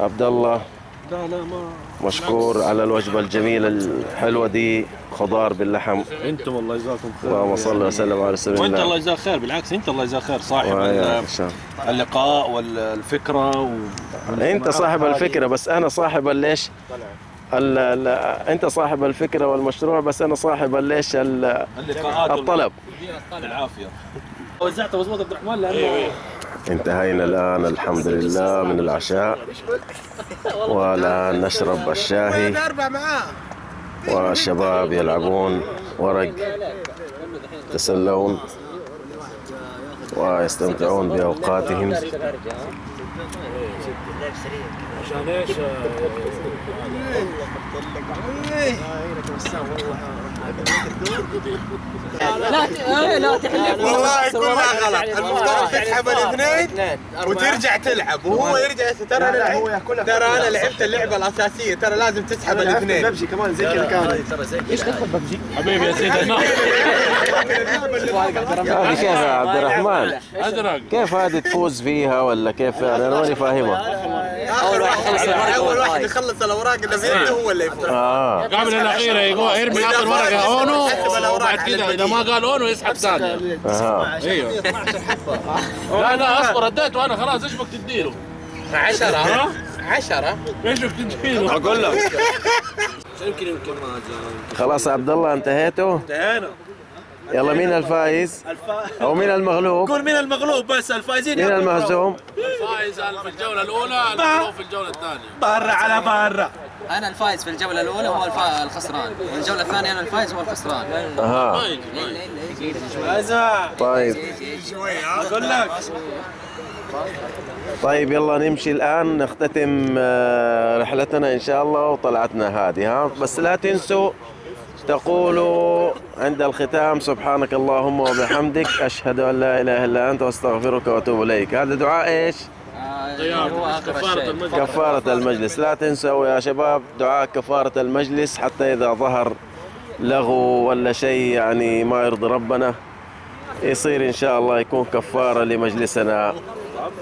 عبد الله لا ما مشكور على الوجبة الجميلة الحلوة دي، خضار باللحم. انتم الله يجزاكم خير. اللهم صل وسلم على رسول وانت الله الله. يجزاك خير، بالعكس انت الله يجزاك خير صاحب وياك إن شاء الله. اللقاء والفكره أنت صاحب الفكرة بس أنا صاحب الليش. أنت صاحب الفكرة والمشروع بس أنا صاحب الليش اللقاءات الطلب. بالعافيه. وزعت مظبوط عبد الرحمن لانه انتهينا الآن الحمد لله من العشاء، والآن نشرب الشاهي والشباب يلعبون ورق، يتسلون ويستمتعون بأوقاتهم. عشان ايش؟ لا تحلف والله كلها غلط. المفترض تسحب الاثنين وترجع تلعب وهو يرجع. ترى انا لعبت اللعبه الاساسيه، ترى لازم تسحب الاثنين. ببجي كمان زي كذا كان. ايش دخل ببجي؟ حبيبي يا سيدي هذه كيف يا عبد الرحمن؟ كيف هذه تفوز فيها ولا كيف؟ أنا ماني فاهمها. اول واحد يخلص الاوراق اللي في يده هو اللي يفوز. قبل الأخيرة يقول ارمي آخر ورقة أونو، وبعد كده إذا ما قال أونو يسحب ثانية. ايوه لا اصبر اديته انا خلاص. ايش بك تديله؟ 10 ايش بك تديله؟ اقول لك يمكن ما خلاص عبد الله انتهيتوا؟ انتهينا. يلا مين الفائز؟ أو مين المغلوب؟ قول مين المغلوب بس. الفائزين مين المهزوم؟ الفائز في الجولة الأولى، المغلوب في الجولة الثانية. برا على برا. أنا الفائز في الجولة الأولى هو الخسران، والجولة الثانية أنا الفائز هو الخسران. أها طيب اقول لك طيب يلا نمشي الآن نختتم رحلتنا إن شاء الله وطلعتنا هذه. ها بس لا تنسوا تقولوا عند الختام سبحانك اللهم وبحمدك أشهد أن لا إله إلا أنت واستغفرك وأتوب إليك. هذا دعاء إيش؟ كفارة المجلس. لا تنسوا يا شباب دعاء كفارة المجلس، حتى إذا ظهر لغو ولا شيء يعني ما يرضي ربنا يصير إن شاء الله يكون كفارة لمجلسنا.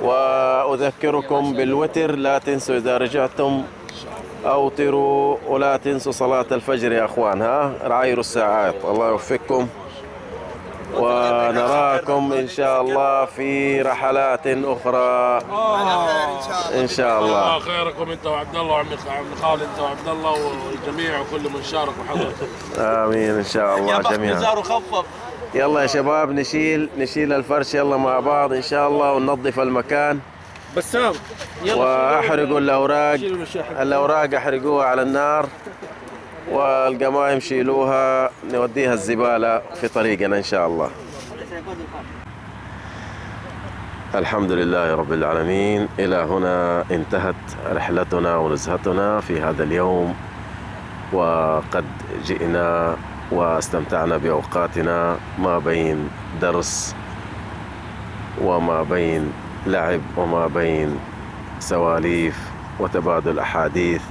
وأذكركم بالوتر، لا تنسوا إذا رجعتم أوتروا، ولا تنسوا صلاة الفجر يا أخوان. ها رعايروا الساعات. الله يوفقكم، ونراكم إن شاء الله في رحلات أخرى إن شاء الله. خيركم انت وعبد الله وعم خالد، انت وعبد الله والجميع وكل من شارك وحضر. آمين إن شاء الله جميعا. يلا يا شباب نشيل الفرش يلا مع بعض إن شاء الله، وننظف المكان. بسام واحرقوا الأوراق احرقوها على النار، والقمايم شيلوها نوديها الزبالة في طريقنا إن شاء الله. الحمد لله رب العالمين. إلى هنا انتهت رحلتنا ونزهتنا في هذا اليوم، وقد جئنا واستمتعنا بأوقاتنا ما بين درس وما بين لعب وما بين سواليف وتبادل أحاديث،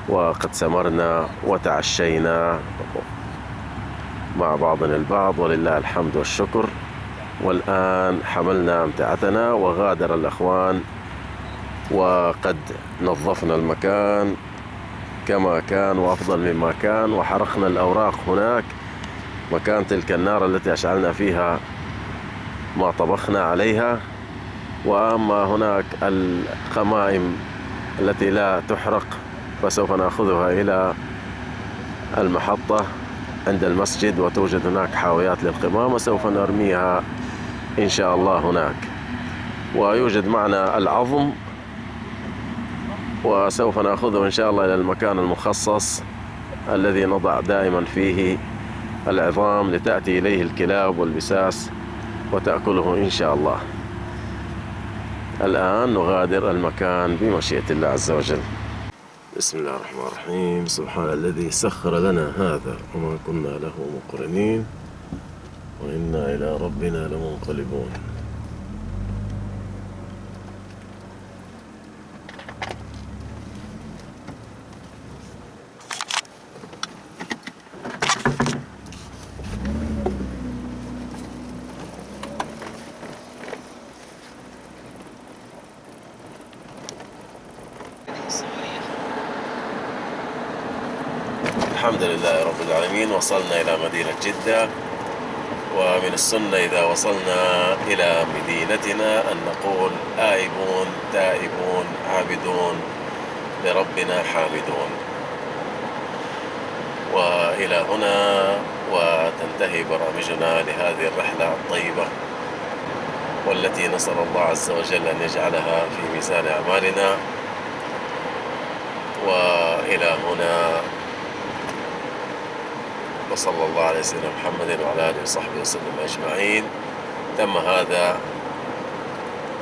وقد سمرنا وتعشينا مع بعضنا البعض ولله الحمد والشكر. والآن حملنا أمتعتنا وغادر الأخوان، وقد نظفنا المكان كما كان وأفضل مما كان، وحرقنا الأوراق هناك مكان تلك النار التي أشعلنا فيها ما طبخنا عليها. وأما هناك القمائم التي لا تحرق فسوف نأخذها إلى المحطة عند المسجد، وتوجد هناك حاويات للقمام وسوف نرميها إن شاء الله هناك. ويوجد معنا العظم وسوف نأخذه إن شاء الله إلى المكان المخصص الذي نضع دائما فيه العظام لتأتي إليه الكلاب والبساس وتأكله إن شاء الله. الآن نغادر المكان بمشيئة الله عز وجل. بسم الله الرحمن الرحيم. سبحان الذي سخر لنا هذا وما كنا له مقرنين وإنا إلى ربنا لمنقلبون. الحمد لله رب العالمين، وصلنا إلى مدينة جدة. ومن السنة إذا وصلنا إلى مدينتنا أن نقول آيبون تائبون عابدون لربنا حامدون. وإلى هنا وتنتهي برامجنا لهذه الرحلة الطيبة، والتي نسأل الله عز وجل أن يجعلها في ميزان أعمالنا. وإلى هنا وصلى الله على سيدنا محمد وعلى آله وصحبه وسلم أجمعين. تم هذا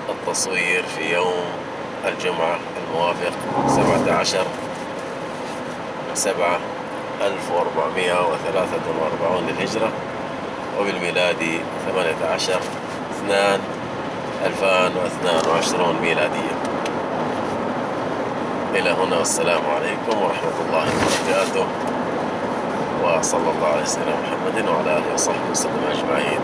التصوير في يوم الجمعة الموافق 17/7/1443 للهجرة، وبالميلادي 18/2/2022 ميلادية. إلى هنا والسلام عليكم ورحمة الله وبركاته، وصلى الله على سيدنا محمد وعلى آله وصحبه وسلم أجمعين.